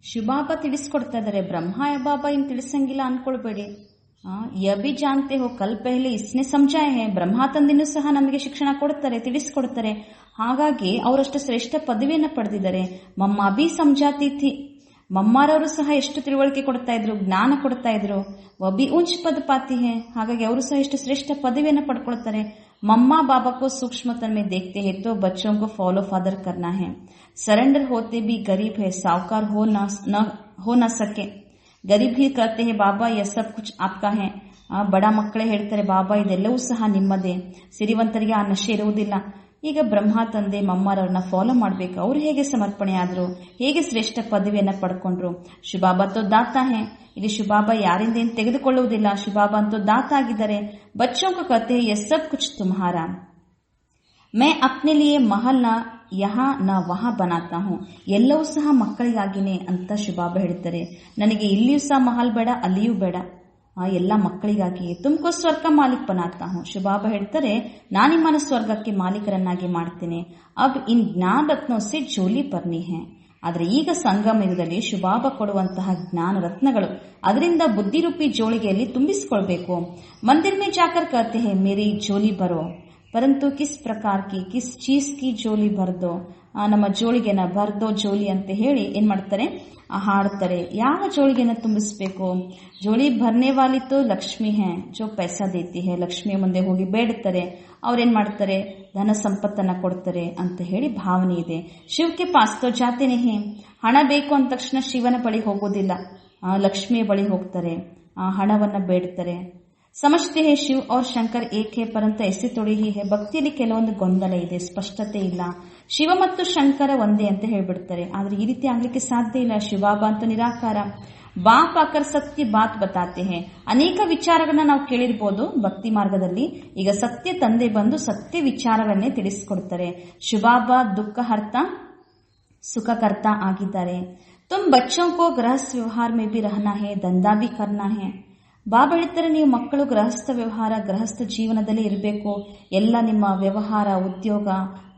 ಶುಭಾಬ ತಿಳಿಸ್ಕೊಡ್ತಾ ಇದ್ದಾರೆ, ಬ್ರಹ್ಮ ಬಾಬಾ ಇನ್ ತಿಳಿಸಂಗಿಲ್ಲ ಅನ್ಕೊಳ್ಬೇಡಿ. ಯಬಿ ಜಾನ್ತೆ ಹೋ ಕಲ್ ಪೆಹ್ಲೆ ಇಸ್ನೆ ಸಮಜಾಯ ಹೇ. ಬ್ರಹ್ಮ ತಂದಿನೂ ಸಹ ನಮಗೆ ಶಿಕ್ಷಣ ಕೊಡ್ತಾರೆ, ತಿಳಿಸ್ಕೊಡ್ತಾರೆ. ಹಾಗಾಗಿ ಅವರಷ್ಟು ಶ್ರೇಷ್ಠ ಪದವಿಯನ್ನ ಪಡೆದಿದ್ದಾರೆ. ಮಮ್ಮ ಬಿ ಸಮಜಾತಿ ಥಿ. ಮಮ್ಮಾರವರು ಸಹ ಎಷ್ಟು ತಿಳುವಳಿಕೆ ಕೊಡ್ತಾ ಇದ್ರು, ಜ್ಞಾನ ಕೊಡ್ತಾ ಇದ್ರು. ವಬಿ ಉಂಚ್ ಪದ ಪಾತಿ ಹೇ. ಹಾಗಾಗಿ ಅವರು ಸಹ ಎಷ್ಟು ಶ್ರೇಷ್ಠ ಪದವಿಯನ್ನ ಪಡ್ಕೊಳ್ತಾರೆ. मम्मा बाबा को सूक्ष्मतन में देखते हैं तो बच्चों को फॉलो फादर करना है. सरेंडर होते भी गरीब है, साहूकार हो न सके. गरीब भी कहते हैं बाबा यह सब कुछ आपका है. ಬಡ ಮಕ್ಕಳೇ ಹೇಳ್ತಾರೆ, ಬಾಬಾ ಇದೆಲ್ಲವೂ ಸಹ ನಿಮ್ಮದೇ. ಸಿರಿವಂತರಿಗೆ ಆ ನಶೆ ಇರುವುದಿಲ್ಲ. ಈಗ ಬ್ರಹ್ಮ ತಂದೆ ಮಮ್ಮರವ್ರನ್ನ ಫಾಲೋ ಮಾಡಬೇಕು. ಅವ್ರು ಹೇಗೆ ಸಮರ್ಪಣೆ ಆದ್ರು, ಹೇಗೆ ಶ್ರೇಷ್ಠ ಪದವಿಯನ್ನ ಪಡ್ಕೊಂಡ್ರು. ಶುಭಾಬಾ ತೋ ದಾತ ಹೇ. ಇಲ್ಲಿ ಶುಭಾಬಾ ಯಾರಿಂದ ಏನು ತೆಗೆದುಕೊಳ್ಳುವುದಿಲ್ಲ, ಶುಭಾಬಾ ಅಂತೂ ದಾತ ಆಗಿದ್ದಾರೆ. ಬಚ್ಚೋं को कहते हैं ये सब कुछ तुम्हारा. मैं अपने लिए महल न यहाँ न वहाँ बनाता हूँ. ಎಲ್ಲವೂ ಸಹ ಮಕ್ಕಳಿಗಾಗಿನೇ ಅಂತ ಶುಭಾಬಾ ಹೇಳ್ತಾರೆ. ನನಗೆ ಇಲ್ಲಿಯೂ ಸಹ ಮಹಲ್ ಬೇಡ, ಅಲ್ಲಿಯೂ ಬೇಡ, ಎಲ್ಲ ಮಕ್ಕಳಿಗಾಗಿ. ತುಮಕೋ ಸ್ವರ್ಗ ಮಾಲೀಕ್ ಬನಾತಾ ಹೂಂ. ಶುಭಾಬಾ ಹೇಳ್ತಾರೆ, ನಾನಿಮ್ಮನ ಸ್ವರ್ಗಕ್ಕೆ ಮಾಲೀಕರನ್ನಾಗಿ ಮಾಡ್ತೇನೆ. ಅಬ್ ಇನ್ ಜ್ಞಾನ ರತ್ನೋ ಸೆ ಜೋಲಿ ಬರ್ನಿ ಹೇ. ಆದ್ರೆ ಈಗ ಸಂಗಮಯುಗದಲ್ಲಿ ಶುಭಾಬಾ ಕೊಡುವಂತಹ ಜ್ಞಾನ ರತ್ನಗಳು, ಅದರಿಂದ ಬುದ್ಧಿರೂಪಿ ಜೋಳಿಗೆಯಲ್ಲಿ ತುಂಬಿಸಿಕೊಳ್ಬೇಕು. ಮಂದಿರ್ ಮೇ ಜಾಕರ್ ಕಹತೆ ಹೇ ಮೇರಿ ಜೋಲಿ ಬರೋ, ಪರಂತು ಕಿಸ್ ಪ್ರಕಾರ ಕಿ ಕಿಸ್ ಚೀಸ್ ಕಿ ಜೋಲಿ ಬರ್ದೋ. ನಮ್ಮ ಜೋಳಿಗೆನ ಬರ್ದೋ ಜೋಲಿ ಅಂತ ಹೇಳಿ ಏನ್ ಮಾಡ್ತಾರೆ, ಹಾಡ್ತಾರೆ. ಯಾವ ಜೋಳಿಗೆನ ತುಂಬಿಸ್ಬೇಕು? ಜೋಳಿ ಭರ್ನೆ ವಾಲಿ ತೋ ಲಕ್ಷ್ಮಿ ಹೇ ಜೋ ಪೈಸಾ ದೇತಿ ಹೇ. ಲಕ್ಷ್ಮಿಯ ಮುಂದೆ ಹೋಗಿ ಬೇಡ್ತಾರೆ, ಅವ್ರೇನ್ ಮಾಡ್ತಾರೆ, ಧನ ಸಂಪತ್ತನ್ನ ಕೊಡ್ತಾರೆ ಅಂತ ಹೇಳಿ ಭಾವನೆ ಇದೆ. ಶಿವಕ್ಕೆ ಪಾಸ್ ತೋ ಜಾತೇನೆ ಹೇ. ಹಣ ಬೇಕು ಅಂದ ತಕ್ಷಣ ಶಿವನ ಬಳಿ ಹೋಗೋದಿಲ್ಲ, ಲಕ್ಷ್ಮಿಯ ಬಳಿ ಹೋಗ್ತಾರೆ, ಹಣವನ್ನ ಬೇಡ್ತಾರೆ. ಸಮಜ್ತೆ ಹೇ ಶಿವ್ ಔರ್ ಶಂಕರ್ ಏಕ್ ಹೇ ಪರಂತ ಎಸೆ ತೊಡಿ ಹಿ ಹೇ. ಭಕ್ತಿಯಲ್ಲಿ ಕೆಲವೊಂದು ಗೊಂದಲ ಇದೆ, ಸ್ಪಷ್ಟತೆ ಇಲ್ಲ. ಶಿವ ಮತ್ತು ಶಂಕರ ಒಂದೇ ಅಂತ ಹೇಳ್ಬಿಡ್ತಾರೆ. ಆದ್ರೆ ಈ ರೀತಿ ಆಗ್ಲಿಕ್ಕೆ ಸಾಧ್ಯ ಇಲ್ಲ. ಶಿವಬಾಬಾ ಅಂತ ನಿರಾಕಾರ. ಬಾಪ್ ಆಕರ್ ಸತ್ಯ ಬಾತ್ ಬತಾತೆ ಹೇ. ಅನೇಕ ವಿಚಾರಗಳನ್ನ ನಾವು ಕೇಳಿರ್ಬೋದು ಭಕ್ತಿ ಮಾರ್ಗದಲ್ಲಿ. ಈಗ ಸತ್ಯ ತಂದೆ ಬಂದು ಸತ್ಯ ವಿಚಾರವನ್ನೇ ತಿಳಿಸಿಕೊಡ್ತಾರೆ. ಶಿವಬಾಬಾ ದುಃಖಹರ್ತ ಸುಖಕರ್ತ ಆಗಿದ್ದಾರೆ. ತುಮ್ ಬಚ್ಚೋं को ಗೃಹಸ್ಥ ವ್ಯವಹಾರ में भी रहना है, ದಂಧಾ भी करना है. ಬಾಬಾ ಹೇಳ್ತಾರೆ, ನೀವು ಮಕ್ಕಳು ಗೃಹಸ್ಥ ವ್ಯವಹಾರ, ಗೃಹಸ್ಥ ಜೀವನದಲ್ಲೇ ಇರಬೇಕು. ಎಲ್ಲ ನಿಮ್ಮ ವ್ಯವಹಾರ, ಉದ್ಯೋಗ,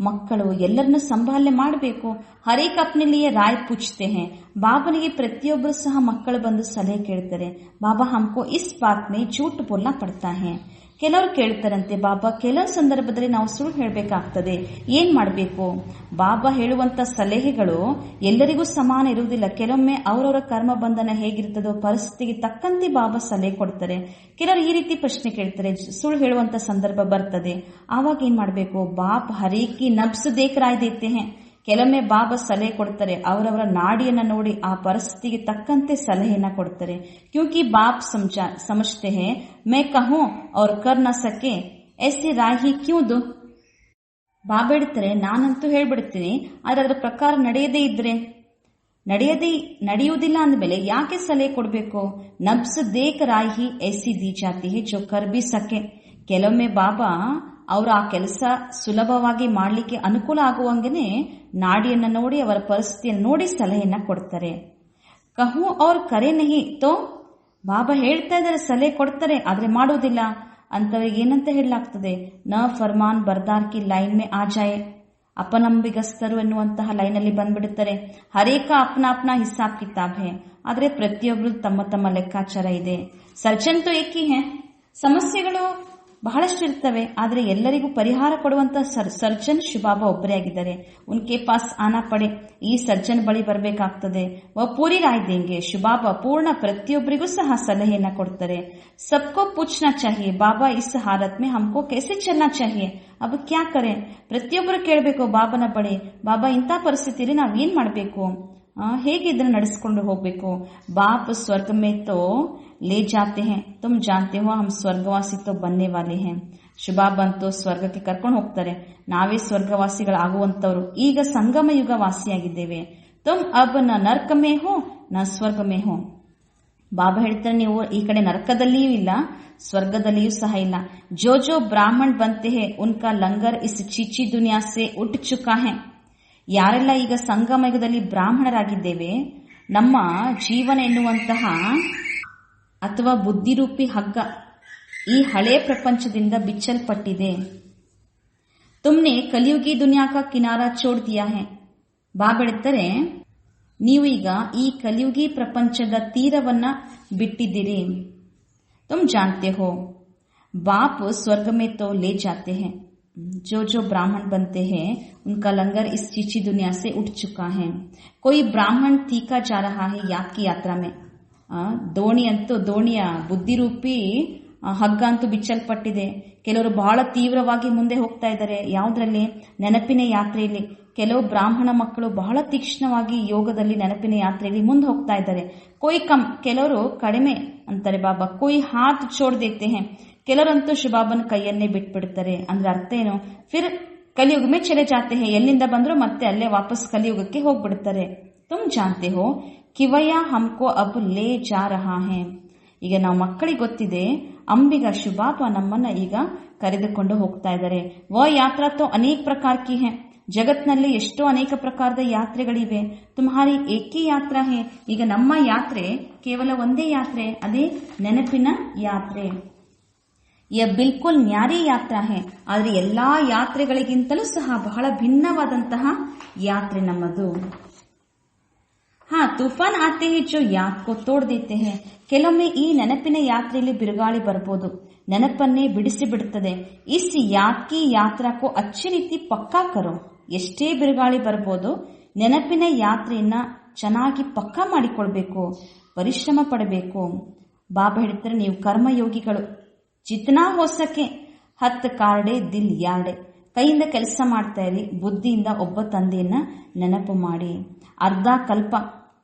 ಮಕ್ಕಳು ಎಲ್ಲರನ್ನು ಸಂಭಾಲನೆ ಮಾಡಬೇಕು. ಹರೇಕ್ ಅಪ್ನೆಲಿಯೇ ರಾಯ್ ಪೂಚ್ತೆ ಹೇ. ಬಾಬನಿಗೆ ಪ್ರತಿಯೊಬ್ಬರು ಸಹ ಮಕ್ಕಳು ಬಂದು ಸಲಹೆ ಕೇಳ್ತಾರೆ. ಬಾಬಾ ಹಮ್ಕೋ ಇಸ್ ಬಾತ್ ಮೇ ಝೂಟ್ ಬೋಲ್ನಾ ಪಡ್ತಾ ಹೇ. ಕೆಲವರು ಕೇಳ್ತಾರಂತೆ, ಬಾಬಾ ಕೆಲವು ಸಂದರ್ಭದಲ್ಲಿ ನಾವು ಸುಳ್ಳು ಹೇಳಬೇಕಾಗ್ತದೆ, ಏನ್ ಮಾಡಬೇಕು? ಬಾಬಾ ಹೇಳುವಂತ ಸಲಹೆಗಳು ಎಲ್ಲರಿಗೂ ಸಮಾನ ಇರುವುದಿಲ್ಲ. ಕೆಲವೊಮ್ಮೆ ಅವರವರ ಕರ್ಮ ಬಂಧನ ಹೇಗಿರ್ತದೋ ಪರಿಸ್ಥಿತಿಗೆ ತಕ್ಕಂತೆ ಬಾಬಾ ಸಲಹೆ ಕೊಡ್ತಾರೆ. ಕೆಲವರು ಈ ರೀತಿ ಪ್ರಶ್ನೆ ಕೇಳ್ತಾರೆ, ಸುಳ್ಳು ಹೇಳುವಂತ ಸಂದರ್ಭ ಬರ್ತದೆ, ಆವಾಗ ಏನ್ ಮಾಡಬೇಕು? ಬಾಪ್ ಹರೇಕಿ ನಬ್ಸ್ ದೇಕ್ ರಾಯ್ ದೇತೆ ಹೇ. ಕೆಲವೊಮ್ಮೆ ಬಾಬಾ ಸಲಹೆ ಕೊಡ್ತಾರೆ, ಅವರವರ ನಾಡಿಯನ್ನ ನೋಡಿ ಆ ಪರಿಸ್ಥಿತಿಗೆ ತಕ್ಕಂತೆ ಸಲಹೆಯನ್ನ ಕೊಡ್ತಾರೆ. ಕ್ಯೂಂಕಿ ಬಾಪ್ ಸಮಜ್ತೆ ಹೇ ಮೈ ಕಹೂಂ ಔರ್ ಕರ್ ನ ಸಕೆ ಐಸಿ ರಾಯ್ ಹಿ ಕ್ಯೂ ದೋ. ಬಾಬಾ ಹೇಳ್ತಾರೆ, ನಾನಂತೂ ಹೇಳ್ಬಿಡ್ತೀನಿ, ಆದ್ರೆ ಅದರ ಪ್ರಕಾರ ನಡೆಯುವುದಿಲ್ಲ ಅಂದಮೇಲೆ ಯಾಕೆ ಸಲಹೆ ಕೊಡಬೇಕು? ನಬ್ಸ್ ದೇಕ್ ರಾಯ್ ಹಿ ಐಸಿ ದಿ ಜಾತಿ ಹೇ ಜೋ ಕರ್ ಬಿ ಸಕೆ. ಕೆಲವೊಮ್ಮೆ ಬಾಬಾ ಅವರು ಆ ಕೆಲಸ ಸುಲಭವಾಗಿ ಮಾಡಲಿಕ್ಕೆ ಅನುಕೂಲ ಆಗುವಂಗೆನೆ ನಾಡಿಯನ್ನ ನೋಡಿ ಅವರ ಪರಿಸ್ಥಿತಿಯನ್ನು ನೋಡಿ ಸಲಹೆಯನ್ನ ಕೊಡ್ತಾರೆ. ಕಹೂ ಅವ್ರ ಕರೆ ನಹಿ ತೋ. ಬಾಬಾ ಹೇಳ್ತಾ ಇದ್ದಾರೆ, ಸಲಹೆ ಕೊಡ್ತಾರೆ, ಆದ್ರೆ ಮಾಡುವುದಿಲ್ಲ ಅಂತವರಿಗೆ ಏನಂತ ಹೇಳಲಾಗ್ತದೆ? ನ ಫರ್ಮಾನ್ ಬರ್ದಾರ್ ಕಿ ಲೈನ್ ಮೇ ಆ ಜಾಯೆ. ಅಪನಂಬಿಗಸ್ತರು ಎನ್ನುವಂತಹ ಲೈನಲ್ಲಿ ಬಂದ್ಬಿಡುತ್ತಾರೆ. ಹರೇಕ ಅಪ್ನಾ ಹಿಸಾಬ್ ಕಿತಾಬ್ ಹೇ. ಆದ್ರೆ ಪ್ರತಿಯೊಬ್ಬರು ತಮ್ಮ ತಮ್ಮ ಲೆಕ್ಕಾಚಾರ ಇದೆ. ಸರ್ಜನ್ ತೋ ಏಕಿ ಹೇ. ಸಮಸ್ಯೆಗಳು ಬಹಳಷ್ಟು ಇರ್ತವೆ, ಆದ್ರೆ ಎಲ್ಲರಿಗೂ ಪರಿಹಾರ ಕೊಡುವಂತ ಸರ್ಜನ್ ಶಿವಬಾಬಾ ಒಬ್ಬರೇ ಆಗಿದ್ದಾರೆ. ಉನ್ಕೆ ಪಾಸ್ ಆನಾ ಪಡೆ. ಈ ಸರ್ಜನ್ ಬಳಿ ಬರಬೇಕಾಗ್ತದೆ. ಪೂರಿ ರಾಯ್ ದೇಂಗೆ. ಶಿವಬಾಬಾ ಪೂರ್ಣ ಪ್ರತಿಯೊಬ್ಬರಿಗೂ ಸಹ ಸಲಹೆಯನ್ನ ಕೊಡ್ತಾರೆ. ಸಬ್ಕೋ ಪೂಚ್ನಾ ಚಾಹಿಯೆ ಬಾಬಾ ಇಸ್ ಹಾಲತ್ ಮೇ ಹಮ್ಕೋ ಕೈಸೆ ಚಲ್ನಾ ಚಾಹಿಯೆ, ಅಬ್ ಕ್ಯಾ ಕರೆ. ಪ್ರತಿಯೊಬ್ಬರು ಕೇಳಬೇಕು ಬಾಬಾನ ಬಳಿ, ಬಾಬಾ ಇಂಥ ಪರಿಸ್ಥಿತಿಯಲ್ಲಿ ನಾವ್ ಏನ್ ಮಾಡ್ಬೇಕು, ಹೇಗೆ ಇದನ್ನ ನಡೆಸ್ಕೊಂಡು ಹೋಗ್ಬೇಕು? ಬಾಪ್ ಸ್ವರ್ಗ ಮೇ ತೋ ले जाते हैं, तुम जानते हो हम स्वर्गवासी तो बनने वाले हैं. ಶುಭಾಬ್ ಅಂತೂ ಸ್ವರ್ಗಕ್ಕೆ ಕರ್ಕೊಂಡು ಹೋಗ್ತಾರೆ. ನಾವೇ ಸ್ವರ್ಗವಾಸಿಗಳಾಗುವಂತವ್ರು. ಈಗ ಸಂಗಮ ಯುಗ ವಾಸಿಯಾಗಿದ್ದೇವೆ. ತುಮ್ ಅಬ್ ನ ನರ್ಕ ಮೇ ಹೋ ನ ಸ್ವರ್ಗ ಮೇ ಹೋ. ಬಾಬಾ ಹೇಳ್ತಾರೆ, ನೀವು ಈ ಕಡೆ ನರಕದಲ್ಲಿಯೂ ಇಲ್ಲ, ಸ್ವರ್ಗದಲ್ಲಿಯೂ ಸಹ ಇಲ್ಲ. ಜೋ ಜೋ ಬ್ರಾಹ್ಮಣ್ ಬಂತೆ ಹೇ ಉನ್ಕಾ ಲಂಗರ್ ಇಸ್ ಚೀಚಿ ದುನಿಯಾ ಸೆ ಉಟ್ ಚುಕಾ ಹೇ. ಯಾರೆಲ್ಲ ಈಗ ಸಂಗಮ ಯುಗದಲ್ಲಿ ಬ್ರಾಹ್ಮಣರಾಗಿದ್ದೇವೆ, ನಮ್ಮ ಜೀವನ ಎನ್ನುವಂತಹ ಅಥವಾ ಬುದ್ಧಿರೂಪಿ ಹಗ್ಗ ಈ ಹಳೆ ಪ್ರಪಂಚದಿಂದ ಬಿಚ್ಚಲ್ಪಟ್ಟಿದೆ. ತುಮ್ನೆ ಕಲಿಯುಗಿ ದುನಿಯಾ ಕಾ ಕಿನಾರಾ ಚೋಡ್ ದಿಯಾ ಹೇ. ಬಾಬಾ ಹೇಳ್ತಾರೆ, ನೀವು ಈಗ ಈ ಕಲಿಯುಗಿ ಪ್ರಪಂಚದ ತೀರವನ್ನ ಬಿಟ್ಟಿದ್ದೀರಿ. तुम जानते हो बाप स्वर्ग में तो ले जाते हैं. जो जो ब्राह्मण बनते हैं उनका लंगर इस चीची दुनिया से उठ चुका है. कोई ब्राह्मण तीखा जा रहा है याद की यात्रा में. ದೋಣಿಯ ಬುದ್ಧಿರೂಪಿ ಹಗ್ಗ ಅಂತೂ ಬಿಚ್ಚಲ್ಪಟ್ಟಿದೆ. ಕೆಲವರು ಬಹಳ ತೀವ್ರವಾಗಿ ಮುಂದೆ ಹೋಗ್ತಾ ಇದ್ದಾರೆ. ಯಾವುದರಲ್ಲಿ? ನೆನಪಿನ ಯಾತ್ರೆಯಲ್ಲಿ. ಕೆಲವು ಬ್ರಾಹ್ಮಣ ಮಕ್ಕಳು ಬಹಳ ತೀಕ್ಷ್ಣವಾಗಿ ಯೋಗದಲ್ಲಿ ನೆನಪಿನ ಯಾತ್ರೆಯಲ್ಲಿ ಮುಂದೆ ಹೋಗ್ತಾ ಇದ್ದಾರೆ. ಕೊಯ್ ಕಮ್, ಕೆಲವರು ಕಡಿಮೆ ಅಂತಾರೆ ಬಾಬಾ. ಕೊಯ್ ಹಾತ್ ಚೋಡ್ ದೇತೆ ಹೇ, ಕೆಲವರಂತೂ ಶುಭಾಬನ ಕೈಯನ್ನೇ ಬಿಟ್ಬಿಡ್ತಾರೆ. ಅಂದ್ರೆ ಅರ್ಥ ಏನು? ಫಿರ್ ಕಲಿಯುಗ ಮೇ ಚಲೆ ಜಾತೆ ಹೇ, ಎಲ್ಲಿಂದ ಬಂದ್ರು ಮತ್ತೆ ಅಲ್ಲೇ ವಾಪಸ್ ಕಲಿಯುಗಕ್ಕೆ ಹೋಗ್ಬಿಡ್ತಾರೆ. ತುಮ್ ಜಾನ್ತೆ ಹೋ ಕಿವಯ ಹಮ್ಕೋ ಅಬ್ ಲೇ ಜಾ ರಹಾ ಹೇ. ಈಗ ನಾವು ಮಕ್ಕಳಿಗೆ ಗೊತ್ತಿದೆ, ಅಂಬಿಗ ಶುಭಾಬ ನಮ್ಮನ್ನ ಈಗ ಕರೆದುಕೊಂಡು ಹೋಗ್ತಾ ಇದ್ದಾರೆ. ವ ಯಾತ್ರಾ ತೋ ಅನೇಕ ಪ್ರಕಾರ ಕಿ ಹೇ. ಜಗತ್ನಲ್ಲಿ ಎಷ್ಟೋ ಅನೇಕ ಪ್ರಕಾರದ ಯಾತ್ರೆಗಳಿವೆ. ತುಮ್ಹಾರಿ ಏಕಿ ಯಾತ್ರಾ ಹೇ. ಈಗ ನಮ್ಮ ಯಾತ್ರೆ ಕೇವಲ ಒಂದೇ ಯಾತ್ರೆ, ಅದೇ ನೆನಪಿನ ಯಾತ್ರೆ. ಯ ಬಿಲ್ಕುಲ್ ನ್ಯಾರಿ ಯಾತ್ರಾ ಹೇ. ಆದ್ರೆ ಎಲ್ಲಾ ಯಾತ್ರೆಗಳಿಗಿಂತಲೂ ಸಹ ಬಹಳ ಭಿನ್ನವಾದಂತಹ ಯಾತ್ರೆ ನಮ್ಮದು. ಹಾ, ತೂಫಾನ್ ಆತೆ ಹೇ ಜೋ ಯಾದ್ ಕೋ ತೋಡ್ ದೇತೆ ಹೇ. ಕೆಲವೊಮ್ಮೆ ಈ ನೆನಪಿನ ಯಾತ್ರೆಯಲ್ಲಿ ಬಿರುಗಾಳಿ ಬರ್ಬೋದು, ನೆನಪನ್ನೇ ಬಿಡಿಸಿ ಬಿಡುತ್ತದೆ. ಇಸ್ ಯಾದ್ ಕಿ ಯಾತ್ರಾ ಕೋ ಅಚ್ಚಿ ರೀತಿ ಪಕ್ಕಾ ಕರೋ. ಎಷ್ಟೇ ಬಿರುಗಾಳಿ ಬರ್ಬೋದು, ನೆನಪಿನ ಯಾತ್ರೆಯನ್ನ ಚೆನ್ನಾಗಿ ಪಕ್ಕಾ ಮಾಡಿಕೊಳ್ಬೇಕು, ಪರಿಶ್ರಮ ಪಡಬೇಕು. ಬಾಬಾ ಹೇಳ್ತಾರೆ, ನೀವು ಕರ್ಮಯೋಗಿಗಳು. ಜಿತ್ನಾ ಹೋಸಕ್ಕೆ ಹತ್ ಕಾರ್ಡೆ ದಿಲ್ ಯಾರ್ಡೆ. ಕೈಯಿಂದ ಕೆಲಸ ಮಾಡ್ತಾ ಇರಿ, ಬುದ್ಧಿಯಿಂದ ಒಬ್ಬ ತಂದೆಯನ್ನ ನೆನಪು ಮಾಡಿ. ಅರ್ಧ ಕಲ್ಪ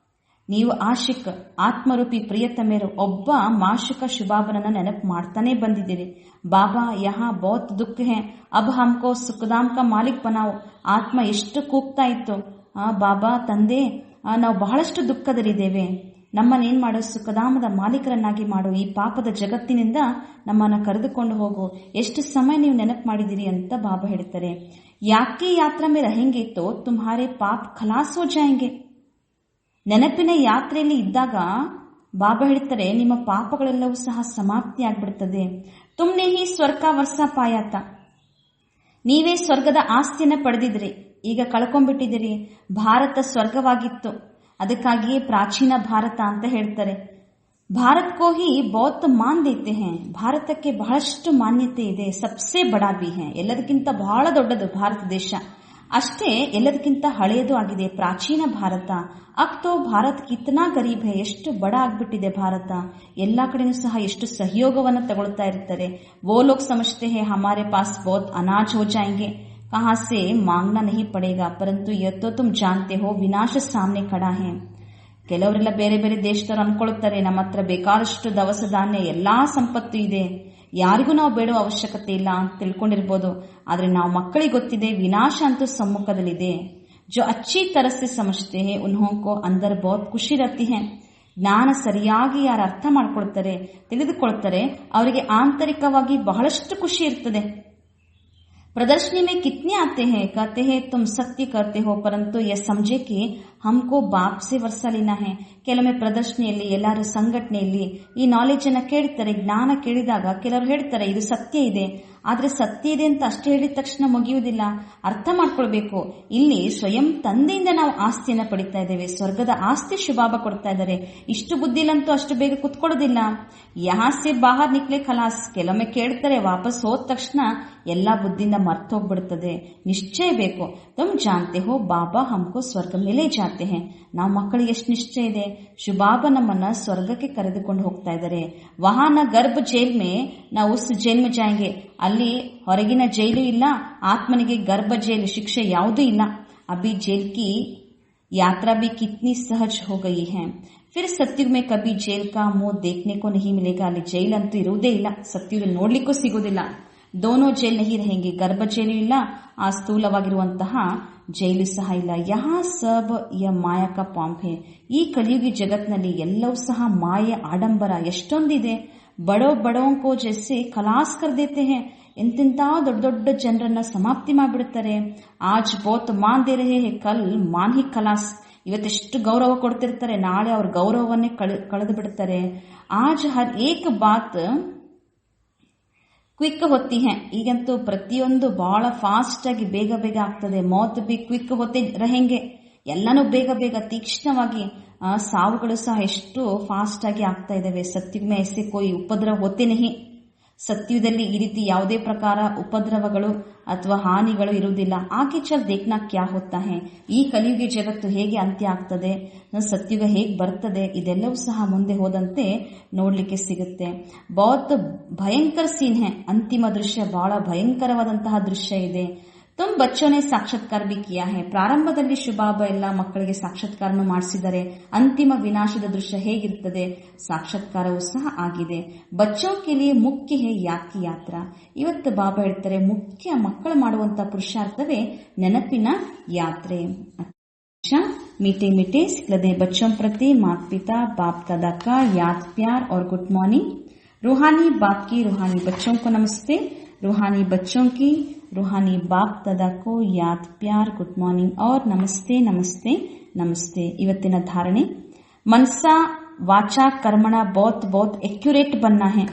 ನೀವು ಆಶಿಕ್ ಆತ್ಮರೂಪಿ ಪ್ರಿಯತಮೇರು ಒಬ್ಬ ಮಾಶುಕ ಶುಭಾಬನನ್ನ ನೆನಪು ಮಾಡ್ತಾನೆ ಬಂದಿದ್ದೀರಿ. ಬಾಬಾ ಯಹಾ ಬಹುತ್ ದುಃಖ ಹೇ, ಅಬ್ ಹಮ್ಕೋ ಸುಖಧಾಮ್ ಕಾ ಮಾಲಿಕ್ ಬನಾವೋ. ಆತ್ಮ ಎಷ್ಟು ಕೂಗ್ತಾ ಇತ್ತು, ಬಾಬಾ ತಂದೆ ನಾವು ಬಹಳಷ್ಟು ದುಃಖದಲ್ಲಿದ್ದೇವೆ, ನಮ್ಮನ್ನೇನ್ ಮಾಡು, ಸುಖಧಾಮದ ಮಾಲೀಕರನ್ನಾಗಿ ಮಾಡು, ಈ ಪಾಪದ ಜಗತ್ತಿನಿಂದ ನಮ್ಮನ್ನ ಕರೆದುಕೊಂಡು ಹೋಗು. ಎಷ್ಟು ಸಮಯ ನೀವು ನೆನಪು ಮಾಡಿದಿರಿ ಅಂತ ಬಾಬಾ ಹೇಳ್ತಾರೆ. ಯಾಕೆ ಯಾತ್ರಾ ಮೇ ರಹೆಂಗೆ ತೋ ತುಮ್ಹಾರೆ ಪಾಪ್ ಖಲಾಸ್ ಹೋ ಜಾಯೆಂಗೆ. ನೆನಪಿನ ಯಾತ್ರೆಯಲ್ಲಿ ಇದ್ದಾಗ ಬಾಬಾ ಹೇಳ್ತಾರೆ, ನಿಮ್ಮ ಪಾಪಗಳೆಲ್ಲವೂ ಸಹ ಸಮಾಪ್ತಿ ಆಗ್ಬಿಡ್ತದೆ. ತುಮ್ನೆ ಹಿ ಸ್ವರ್ಗ ವರ್ಷ ಪಾಯಾತ. ನೀವೇ ಸ್ವರ್ಗದ ಆಸ್ತಿಯನ್ನ ಪಡೆದಿದ್ರಿ, ಈಗ ಕಳ್ಕೊಂಡ್ಬಿಟ್ಟಿದ್ದೀರಿ. ಭಾರತ ಸ್ವರ್ಗವಾಗಿತ್ತು, ಅದಕ್ಕಾಗಿಯೇ ಪ್ರಾಚೀನ ಭಾರತ ಅಂತ ಹೇಳ್ತಾರೆ. ಭಾರತ್ ಕೋ ಹಿ ಬಹುತ್ ಮಾನ್ ದೇತೆ ಹೇ. ಭಾರತಕ್ಕೆ ಬಹಳಷ್ಟು ಮಾನ್ಯತೆ ಇದೆ. ಸಬ್ಸೆ ಬಡಾ ಬಿ ಹೇ, ಎಲ್ಲದಕ್ಕಿಂತ ಬಹಳ ದೊಡ್ಡದು ಭಾರತ ದೇಶ. ಅಷ್ಟೇ ಎಲ್ಲದಕ್ಕಿಂತ ಹಳೆಯದು ಆಗಿದೆ ಪ್ರಾಚೀನ ಭಾರತ. ಅಬ್ ತೋ ಭಾರತ್ ಕಿತ್ನಾ ಗರೀಬ್ ಹೇ. ಎಷ್ಟು ಬಡ ಆಗ್ಬಿಟ್ಟಿದೆ ಭಾರತ. ಎಲ್ಲಾ ಕಡೆನೂ ಸಹ ಎಷ್ಟು ಸಹಯೋಗವನ್ನ ತಗೊಳ್ತಾ ಇರ್ತಾರೆ. ವೋ ಲೋಗ್ ಸಮಜ್ತೆ ಹೇ ಹಮಾರೆ ಪಾಸ್ ಬಹುತ್ ಅನಾಜ್ ಹೋ ಜಾಯೆಂಗೆ, ಕಹಾ ಸೆ ಮಾಂಗ್ನಾ ನಹಿ ಪಡೇಗಾ, ಪರಂತು ಯತ್ತೋ ತುಮ್ ಜಾನ್ತೆ ಹೋ ವಿನಾಶ ಸಾಮ್ನೆ ಖಡಾ ಹೇ. ಕೆಲವರೆಲ್ಲ ಬೇರೆ ಬೇರೆ ದೇಶದವರು ಅನ್ಕೊಳ್ತಾರೆ, ನಮ್ಮ ಹತ್ರ ಬೇಕಾದಷ್ಟು ದವಸ ಧಾನ್ಯ ಎಲ್ಲಾ ಸಂಪತ್ತು ಇದೆ, ಯಾರಿಗೂ ನಾವು ಬೇಡುವ ಅವಶ್ಯಕತೆ ಇಲ್ಲ ಅಂತ ತಿಳ್ಕೊಂಡಿರ್ಬೋದು. ಆದ್ರೆ ನಾವು ಮಕ್ಕಳಿಗೆ ಗೊತ್ತಿದೆ, ವಿನಾಶ ಅಂತೂ ಸಮ್ಮುಖದಲ್ಲಿದೆ. ಜೋ ಅಚ್ಚಿ ತರಸೆ ಸಮಜ್ತೆ ಹೇ ಉನ್ಹೋಂಕೋ ಅಂದರ್ ಬಹುತ್ ಖುಷಿ ರಹತಿ ಹೇ. ಜ್ಞಾನ ಸರಿಯಾಗಿ ಯಾರು ಅರ್ಥ ಮಾಡ್ಕೊಳ್ತಾರೆ, ತಿಳಿದುಕೊಳ್ತಾರೆ, ಅವರಿಗೆ ಆಂತರಿಕವಾಗಿ ಬಹಳಷ್ಟು ಖುಷಿ ಇರ್ತದೆ. प्रदर्शनी में कितने आते हैं, कहते हैं तुम सत्य करते हो, परंतु यह समझे कि हमको बाप से वर्षा लेना है. ಕೆಲವೊಮ್ಮೆ ಪ್ರದರ್ಶನಿಯಲ್ಲಿ ಎಲ್ಲರೂ ಸಂಘಟನೆಯಲ್ಲಿ ಈ ನಾಲೆಜ್ ಅನ್ನ ಕೇಳ್ತಾರೆ. ಜ್ಞಾನ ಕೇಳಿದಾಗ ಕೆಲವರು ಹೇಳ್ತಾರೆ ಇದು ಸತ್ಯ ಇದೆ, ಆದ್ರೆ ಸತ್ಯ ಇದೆ ಅಂತ ಅಷ್ಟೇ ಹೇಳಿದ ತಕ್ಷಣ ಮುಗಿಯುವುದಿಲ್ಲ. ಅರ್ಥ ಮಾಡ್ಕೊಳ್ಬೇಕು, ಇಲ್ಲಿ ಸ್ವಯಂ ತಂದೆಯಿಂದ ನಾವು ಆಸ್ತಿಯನ್ನ ಪಡಿತಾ ಇದ್ದೇವೆ. ಸ್ವರ್ಗದ ಆಸ್ತಿ ಶುಭಾಬ ಕೊಡ್ತಾ ಇದ್ದಾರೆ. ಇಷ್ಟು ಬುದ್ಧಿಲಂತೂ ಅಷ್ಟು ಬೇಗ ಕುತ್ಕೊಳ್ಳೋದಿಲ್ಲ. ಯಹಾಸೆ ಬಾಹರ್ ನಿಕ್ಲೆ ಖಲಾಸ್. ಕೆಲವೊಮ್ಮೆ ಕೇಳ್ತಾರೆ, ವಾಪಸ್ ಹೋದ ತಕ್ಷಣ ಎಲ್ಲಾ ಬುದ್ಧಿಯಿಂದ ಮರ್ತೋಗ್ಬಿಡ್ತದೆ. ನಿಶ್ಚಯ ಬೇಕು. ತುಮ್ ಜಾನ್ತೆ ಹೋ ಬಾಬಾ ಹಮ್ಕೋ ಸ್ವರ್ಗ ಮೇಲೆ ಜಾತೆ ಹೇ. ನಾವು ಮಕ್ಕಳಿಗೆ ಎಷ್ಟು ನಿಶ್ಚಯ ಇದೆ, ಶುಭಾಬ ನಮ್ಮನ್ನ ಸ್ವರ್ಗಕ್ಕೆ ಕರೆದುಕೊಂಡು ಹೋಗ್ತಾ ಇದ್ದಾರೆ. ವಹಾನ ಗರ್ಭ ಜೈಲ್ ಮೇ ನಾವು ಉಸ್ ಜೈಲ್ ಮೇ ಜಾಯೆಂಗೆ. ಅಲ್ಲಿ ಹೊರಗಿನ ಜೈಲು ಇಲ್ಲ, ಆತ್ಮನಿಗೆ ಗರ್ಭ ಜೈಲು ಶಿಕ್ಷೆ ಯಾವುದೂ ಇಲ್ಲ. ಅಭಿ ಜೈಲ್ ಕಿ ಯಾತ್ರಾ भी कितनी सहज हो गई है. फिर सत्युग में कभी जेल का मुंह देखने को नहीं मिलेगा. ಅಲ್ಲಿ ಜೈಲ್ ಅಂತೂ ಇರುವುದೇ ಇಲ್ಲ, ಸತ್ಯುಗ ನೋಡ್ಲಿಕ್ಕೂ ಸಿಗುವುದಿಲ್ಲ. ದೋನೋ ಜೈಲ್ ನಹಿ रहेंगे, ಗರ್ಭ ಜೈಲು ಇಲ್ಲ, ಆ ಸ್ಥೂಲವಾಗಿರುವಂತಹ ಜೈಲು ಸಹ ಇಲ್ಲ. ಯಹಾ ಸಬ್ ಯ ಮಾಯಾ ಕಾ ಪಾಂಪ್ ಹೇ. ಈ ಕಲಿಯುಗಿ ಜಗತ್ನಲ್ಲಿ ಎಲ್ಲವೂ ಸಹ ಮಾಯೆ, ಆಡಂಬರ ಎಷ್ಟೊಂದಿದೆ. ಬಡೋ ಬಡೋಂಕೋ ಜೈಸೆ ಖಲಾಸ್ ಕರ್ ದೇತೆ ಹೇ. ಎಂತೆಂತ ದೊಡ್ಡ ದೊಡ್ಡ ಜನರನ್ನ ಸಮಾಪ್ತಿ ಮಾಡಿಬಿಡುತ್ತಾರೆ. ಆಜ್ ಬಹುತ್ ಮಾನ್ ದೇ ರಹೆ ಹೇ, ಕಲ್ ಮಾನ್ ಹಿ ಖಲಾಸ್. ಇವತ್ತೆಷ್ಟು ಗೌರವ ಕೊಡ್ತಿರ್ತಾರೆ, ನಾಳೆ ಅವ್ರ ಗೌರವವನ್ನೇ ಕಳೆದು ಬಿಡ್ತಾರೆ. ಆಜ್ ಹರ್ ಏಕ್ ಬಾತ್ ಕ್ವಿಕ್ ಹೊತ್ತಿ ಹೇ. ಈಗಂತೂ ಪ್ರತಿಯೊಂದು ಬಹಳ ಫಾಸ್ಟ್ ಆಗಿ ಬೇಗ ಬೇಗ ಆಗ್ತದೆ. ಮೌತ್ ಬಿ ಕ್ವಿಕ್ ಹೊತ್ತೆ रहेंगे. ಎಲ್ಲನೂ ಬೇಗ ಬೇಗ ತೀಕ್ಷ್ಣವಾಗಿ. ಸಾವುಗಳು ಸಹ ಎಷ್ಟು ಫಾಸ್ಟ್ ಆಗಿ ಆಗ್ತಾ ಇದಾವೆ. ಸತ್ಯುಗ್ ಮೇ ಐಸೆ ಕೋಯಿ ಉಪದ್ರವ ಹೋತೆ ನಹಿ. ಸತ್ಯದಲ್ಲಿ ಈ ರೀತಿ ಯಾವುದೇ ಪ್ರಕಾರ ಉಪದ್ರವಗಳು ಅಥವಾ ಹಾನಿಗಳು ಇರುವುದಿಲ್ಲ. ಆಕೆ ಚಲ್ ದೇಖ್ನಾ ಕ್ಯಾ ಹೋತಾ ಹೇ. ಈ ಕಲಿಯುಗಿ ಜಗತ್ತು ಹೇಗೆ ಅಂತ್ಯ ಆಗ್ತದೆ, ಸತ್ಯುಗ ಹೇಗೆ ಬರ್ತದೆ, ಇದೆಲ್ಲವೂ ಸಹ ಮುಂದೆ ಹೋದಂತೆ ನೋಡ್ಲಿಕ್ಕೆ ಸಿಗುತ್ತೆ. ಬಹುತ್ ಭಯಂಕರ ಸೀನ್ ಹೇ. ಅಂತಿಮ ದೃಶ್ಯ ಬಹಳ ಭಯಂಕರವಾದಂತಹ ದೃಶ್ಯ ಇದೆ. ತುಮ್ ಬಚ್ಚೋನೆ ಸಾಕ್ಷಾತ್ಕಾರ ಬಿ ಕಿಯಾ ಹೇ. ಪ್ರಾರಂಭದಲ್ಲಿ ಶುಭಾಬ ಎಲ್ಲ ಮಕ್ಕಳಿಗೆ ಸಾಕ್ಷಾತ್ಕಾರನು ಮಾಡಿಸಿದರೆ ಅಂತಿಮ ವಿನಾಶದ ದೃಶ್ಯ ಹೇಗಿರ್ತದೆ, ಸಾಕ್ಷಾತ್ಕಾರವೂ ಸಹ ಆಗಿದೆ. ಬಚ್ಚೋ ಕೆ ಲಿಯೆ ಮುಖ್ಯ ಹೇ ಯಾದ್ ಕಿ ಯಾತ್ರಾ. ಇವತ್ತು ಬಾಬಾ ಹೇಳ್ತಾರೆ, ಮುಖ್ಯ ಮಕ್ಕಳು ಮಾಡುವಂತಹ ಪುರುಷಾರ್ಥವೇ ನೆನಪಿನ ಯಾತ್ರೆ. मीठे मीठे सिखलदे बच्चों प्रति माता पिता बाप दादा का याद प्यार और गुड मॉर्निंग. रूहानी बाप की रूहानी बच्चों को नमस्ते. रूहानी बच्चों की रूहानी बाप दादा को याद प्यार गुड मॉर्निंग और नमस्ते नमस्ते नमस्ते. ಇವತ್ತಿನ ಧಾರಣೆ, ಮನಸಾ ವಾಚಾ ಕರ್ಮಣ ಬಹುತ್ ಬಹುತ್ एक्यूरेट बनना है.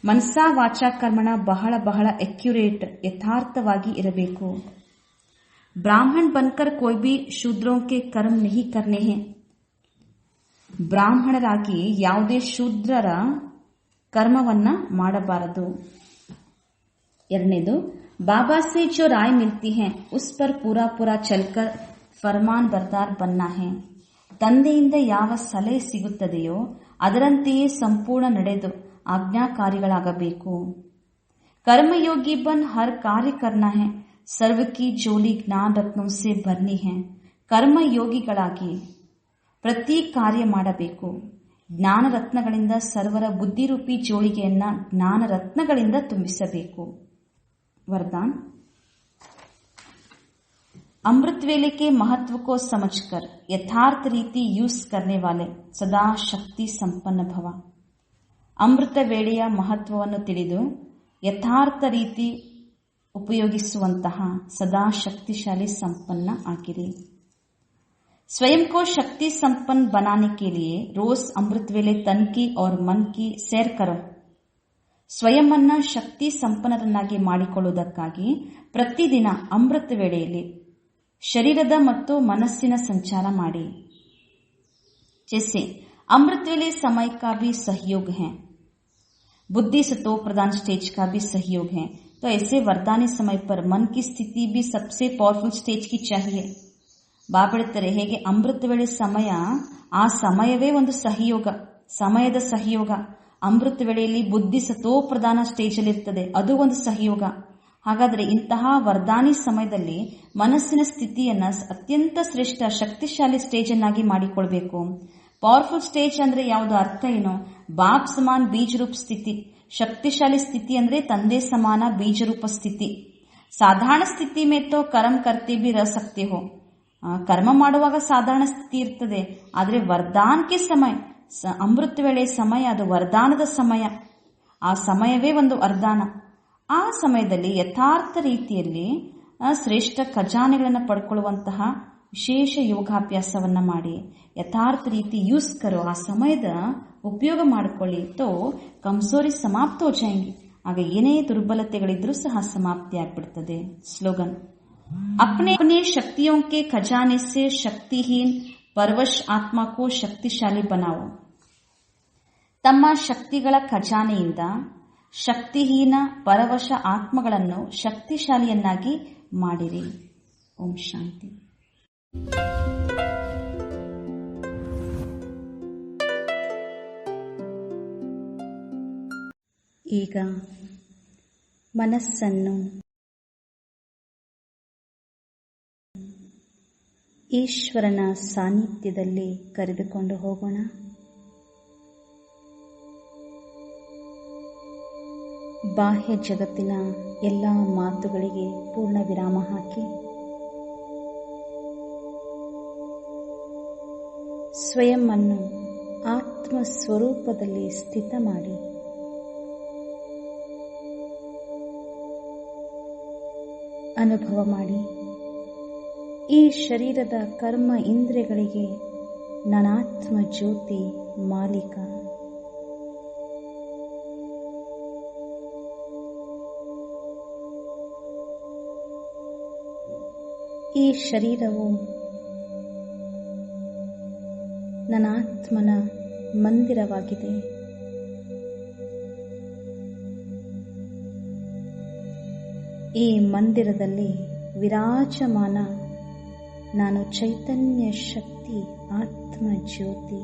ಮನಸಾ ವಾಚಾ ಕರ್ಮಣ ಬಹಳ ಬಹಳ एक्यूरेट ಯಥಾರ್ಥವಾಗಿ ಇರಬೇಕು. ब्राह्मण बनकर कोई भी शूद्रों के कर्म नहीं करने हैं. ಬ್ರಾಹ್ಮಣರಾಗಿ ಯಾವುದೇ ಶೂದ್ರರ ಕರ್ಮವನ್ನ ಮಾಡಬಾರದು. ಎರಡನೇದು, बाबा से जो राय मिलती है उस पर पूरा पूरा चलकर फरमान बरदार बनना है. ತಂದೆಯಿಂದ ಯಾವ ಸಲಹೆ ಸಿಗುತ್ತದೆಯೋ ಅದರಂತೆಯೇ ಸಂಪೂರ್ಣ ನಡೆದು ಆಜ್ಞಾಕಾರಿಗಳಾಗಬೇಕು. कर्मयोगी बन हर कार्य करना है. सर्व की झोली ज्ञान रत्नों से भरनी है. ಕರ್ಮಯೋಗಿಗಳಾಗಿ ಪ್ರತಿ ಕಾರ್ಯ ಮಾಡಬೇಕು. ಜ್ಞಾನ ರತ್ನಗಳಿಂದ ಸರ್ವರ ಬುದ್ಧಿರೂಪಿ ಜೋಳಿಗೆಯನ್ನ ಜ್ಞಾನ ರತ್ನಗಳಿಂದ ತುಂಬಿಸಬೇಕು. वरदान, अमृत वेले के महत्व को समझकर यथार्थ रीति यूज करने वाले सदा शक्ति संपन्न भव. ಅಮೃತ ವೇಳೆಯ ಮಹತ್ವವನ್ನು ತಿಳಿದು ಯಥಾರ್ಥ ರೀತಿ ಉಪಯೋಗಿಸುವಂತಹ ಸದಾ ಶಕ್ತಿಶಾಲಿ ಸಂಪನ್ನ ಆಗಿರಿ. स्वयं को शक्ति संपन्न बनाने के लिए रोज अमृत वेले तन की और मन की सैर करो. ಸ್ವಯಂವನ್ನ ಶಕ್ತಿ ಸಂಪನ್ನರನ್ನಾಗಿ ಮಾಡಿಕೊಳ್ಳುವುದಕ್ಕಾಗಿ ಪ್ರತಿದಿನ ಅಮೃತ ವೇಳೆಯಲ್ಲಿ ಶರೀರದ ಮತ್ತು ಮನಸ್ಸಿನ ಸಂಚಾರ ಮಾಡಿ. जैसे अमृत वेले समय का भी सहयोग है, बुद्धि सतो प्रधान स्टेज का भी सहयोग है. तो ऐसे वरदानी समय पर मन की स्थिति भी सबसे पावरफुल स्टेज की चाहिए. ಬಾಬಾ ಹೇಳ್ತಾರೆ, ಹೇಗೆ ಅಮೃತ ವೇಳೆ ಸಮಯ, ಆ ಸಮಯವೇ ಒಂದು ಸಹಯೋಗ, ಸಮಯದ ಸಹಯೋಗ. ಅಮೃತ ವೇಳೆಯಲ್ಲಿ ಬುದ್ಧಿ ಸತೋ ಪ್ರಧಾನ ಸ್ಟೇಜ್ ಅಲ್ಲಿ ಇರ್ತದೆ, ಅದು ಒಂದು ಸಹಯೋಗ. ಹಾಗಾದ್ರೆ ಇಂತಹ ವರದಾನಿ ಸಮಯದಲ್ಲಿ ಮನಸ್ಸಿನ ಸ್ಥಿತಿಯನ್ನ ಅತ್ಯಂತ ಶ್ರೇಷ್ಠ ಶಕ್ತಿಶಾಲಿ ಸ್ಟೇಜ್ ಅನ್ನಾಗಿ ಮಾಡಿಕೊಳ್ಬೇಕು. ಪವರ್ಫುಲ್ ಸ್ಟೇಜ್ ಅಂದ್ರೆ ಯಾವುದು, ಅರ್ಥ ಏನು? ಬಾಪ್ ಸಮಾನ್ ಬೀಜ ರೂಪ ಸ್ಥಿತಿ. ಶಕ್ತಿಶಾಲಿ ಸ್ಥಿತಿ ಅಂದ್ರೆ ತಂದೆ ಸಮಾನ ಬೀಜ ರೂಪ ಸ್ಥಿತಿ. ಸಾಧಾರಣ ಸ್ಥಿತಿ ಮೇ ತೋ ಕರ್ಮ ಕರ್ತೆ ಬಿ ರಹ ಸಕ್ತೆ ಹೋ. ಕರ್ಮ ಮಾಡುವಾಗ ಸಾಧಾರಣ ಸ್ಥಿತಿ ಇರ್ತದೆ, ಆದ್ರೆ ವರದಾನಕ್ಕೆ ಸಮಯ, ಅಮೃತ ವೇಳೆ ಸಮಯ ಅದು ವರದಾನದ ಸಮಯ. ಆ ಸಮಯವೇ ಒಂದು ವರದಾನ. ಆ ಸಮಯದಲ್ಲಿ ಯಥಾರ್ಥ ರೀತಿಯಲ್ಲಿ ಶ್ರೇಷ್ಠ ಖಜಾನೆಗಳನ್ನು ಪಡ್ಕೊಳ್ಳುವಂತಹ ವಿಶೇಷ ಯೋಗಾಭ್ಯಾಸವನ್ನ ಮಾಡಿ ಯಥಾರ್ಥ ರೀತಿ ಯೂಸ್ ಕರೋ. ಆ ಸಮಯದ ಉಪಯೋಗ ಮಾಡಿಕೊಳ್ಳಿ. ತೋ ಕಮ್ಸೋರಿ ಸಮಾಪ್ತ ಹೋ ಜಾಯೆಂಗೆ. ಆಗ ಏನೇ ದುರ್ಬಲತೆಗಳಿದ್ರೂ ಸಹ ಸಮಾಪ್ತಿ ಆಗ್ಬಿಡ್ತದೆ. ಸ್ಲೋಗನ್, अपने अपने शक्तियों के खजाने से शक्तिहीन परवश आत्मा को शक्तिशाली बनाओ. ತಮ್ಮ ಶಕ್ತಿಗಳ ಖಜಾನೆಯಿಂದ ಶಕ್ತಿಹೀನ ಪರವಶ ಆತ್ಮಗಳನ್ನು ಶಕ್ತಿಶಾಲಿಯನ್ನಾಗಿ ಮಾಡಿರಿ. ಓಂ ಶಾಂತಿ. ಈಗ ಮನಸ್ಸನ್ನು ಈಶ್ವರನ ಸಾನ್ನಿಧ್ಯದಲ್ಲಿ ಕರೆದುಕೊಂಡು ಹೋಗೋಣ. ಬಾಹ್ಯ ಜಗತ್ತಿನ ಎಲ್ಲ ಮಾತುಗಳಿಗೆ ಪೂರ್ಣ ವಿರಾಮ ಹಾಕಿ ಸ್ವಯಂ ಅನ್ನು ಆತ್ಮ ಸ್ವರೂಪದಲ್ಲಿ ಸ್ಥಿತ ಮಾಡಿ ಅನುಭವ ಮಾಡಿ. ಈ ಶರೀರದ ಕರ್ಮ ಇಂದ್ರಿಯಗಳಿಗೆ ನಾನಾತ್ಮ ಜ್ಯೋತಿ ಮಾಲೀಕ. ಈ ಶರೀರವು ನನಾತ್ಮನ ಮಂದಿರವಾಗಿದೆ. ಈ ಮಂದಿರದಲ್ಲಿ ವಿರಾಜಮಾನ ನಾನು ಚೈತನ್ಯ ಶಕ್ತಿ ಆತ್ಮ ಜ್ಯೋತಿ.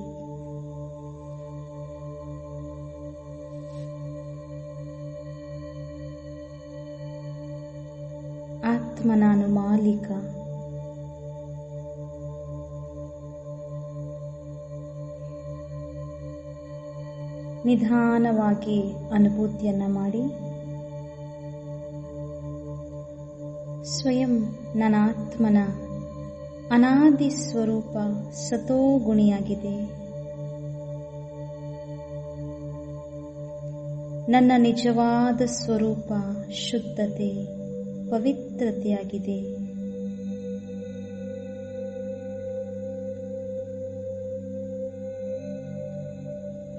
ಆತ್ಮ ನಾನು ಮಾಲೀಕ. ನಿಧಾನವಾಗಿ ಅನುಭೂತಿಯನ್ನ ಮಾಡಿ ಸ್ವಯಂ ನನಾತ್ಮನ ಅನಾದಿ ಸ್ವರೂಪ ಸತೋಗುಣಿಯಾಗಿದೆ. ನನ್ನ ನಿಜವಾದ ಸ್ವರೂಪ ಶುದ್ಧತೆ ಪವಿತ್ರತೆಯಾಗಿದೆ.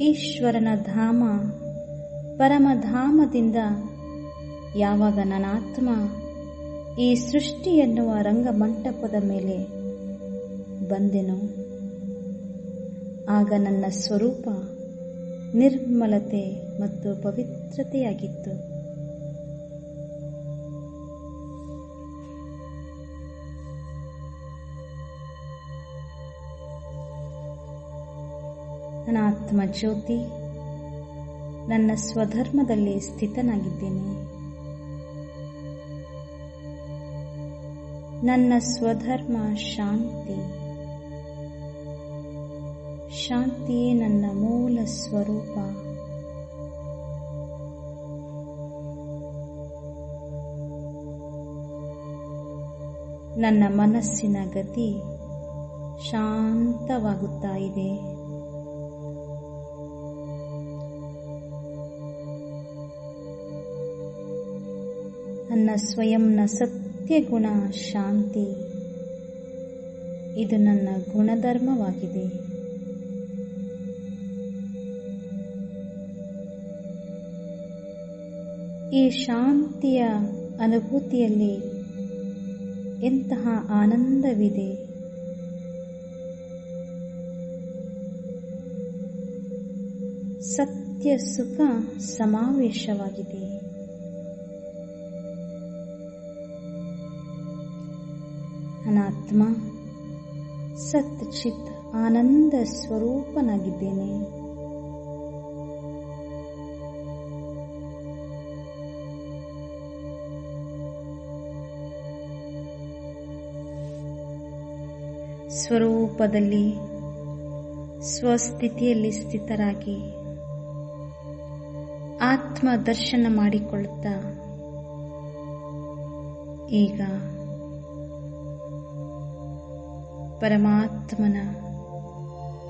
ಈಶ್ವರನ ಧಾಮ ಪರಮಧಾಮದಿಂದ ಯಾವಾಗ ನನಾತ್ಮ ಈ ಸೃಷ್ಟಿ ಎನ್ನುವ ರಂಗಮಂಟಪದ ಮೇಲೆ ಬಂದೆನೋ ಆಗ ನನ್ನ ಸ್ವರೂಪ ನಿರ್ಮಲತೆ ಮತ್ತು ಪವಿತ್ರತೆಯಾಗಿತ್ತು. ನನ್ನ ಆತ್ಮ ಜ್ಯೋತಿ ನನ್ನ ಸ್ವಧರ್ಮದಲ್ಲಿ ಸ್ಥಿತನಾಗಿದ್ದೇನೆ. ನನ್ನ ಸ್ವಧರ್ಮ ಶಾಂತಿ. ಶಾಂತಿಯೇ ನನ್ನ ಮೂಲ ಸ್ವರೂಪ. ನನ್ನ ಮನಸ್ಸಿನ ಗತಿ ಶಾಂತವಾಗುತ್ತಾ ಇದೆ. ನನ್ನ ಸ್ವಯಂನ ಸತ್ಯ ಗುಣ ಶಾಂತಿ ಇದು ನನ್ನ ಗುಣಧರ್ಮವಾಗಿದೆ. ಈ ಶಾಂತಿಯ ಅನುಭೂತಿಯಲ್ಲಿ ಎಂತಹ ಆನಂದವಿದೆ. ಸತ್ಯ ಸುಖ ಸಮಾವೇಶವಾಗಿದೆ. ಅನಾತ್ಮ ಸತ್ ಚಿತ್ ಆನಂದ ಸ್ವರೂಪನಾಗಿದ್ದೇನೆ. ಸ್ವರೂಪದಲ್ಲಿ ಸ್ವಸ್ಥಿತಿಯಲ್ಲಿ ಸ್ಥಿತರಾಗಿ ಆತ್ಮ ದರ್ಶನ ಮಾಡಿಕೊಳ್ಳುತ್ತಾ ಈಗ ಪರಮಾತ್ಮನ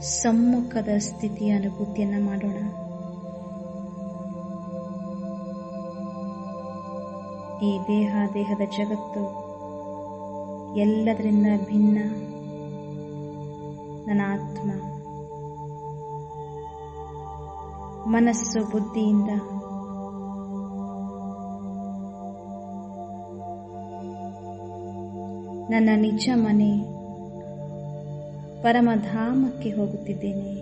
ಸಮ್ಮುಖದ ಸ್ಥಿತಿಯ ಅನುಭೂತಿಯನ್ನ ಮಾಡೋಣ. ಈ ದೇಹದ ಜಗತ್ತು ಎಲ್ಲದರಿಂದ ಭಿನ್ನ. ನನ್ನ ಆತ್ಮ ಮನಸ್ಸು ಬುದ್ಧಿಯಿಂದ ನನ್ನ ನಿಜ ಮನೆ ಪರಮಧಾಮಕ್ಕೆ ಹೋಗುತ್ತಿದ್ದೇನೆ.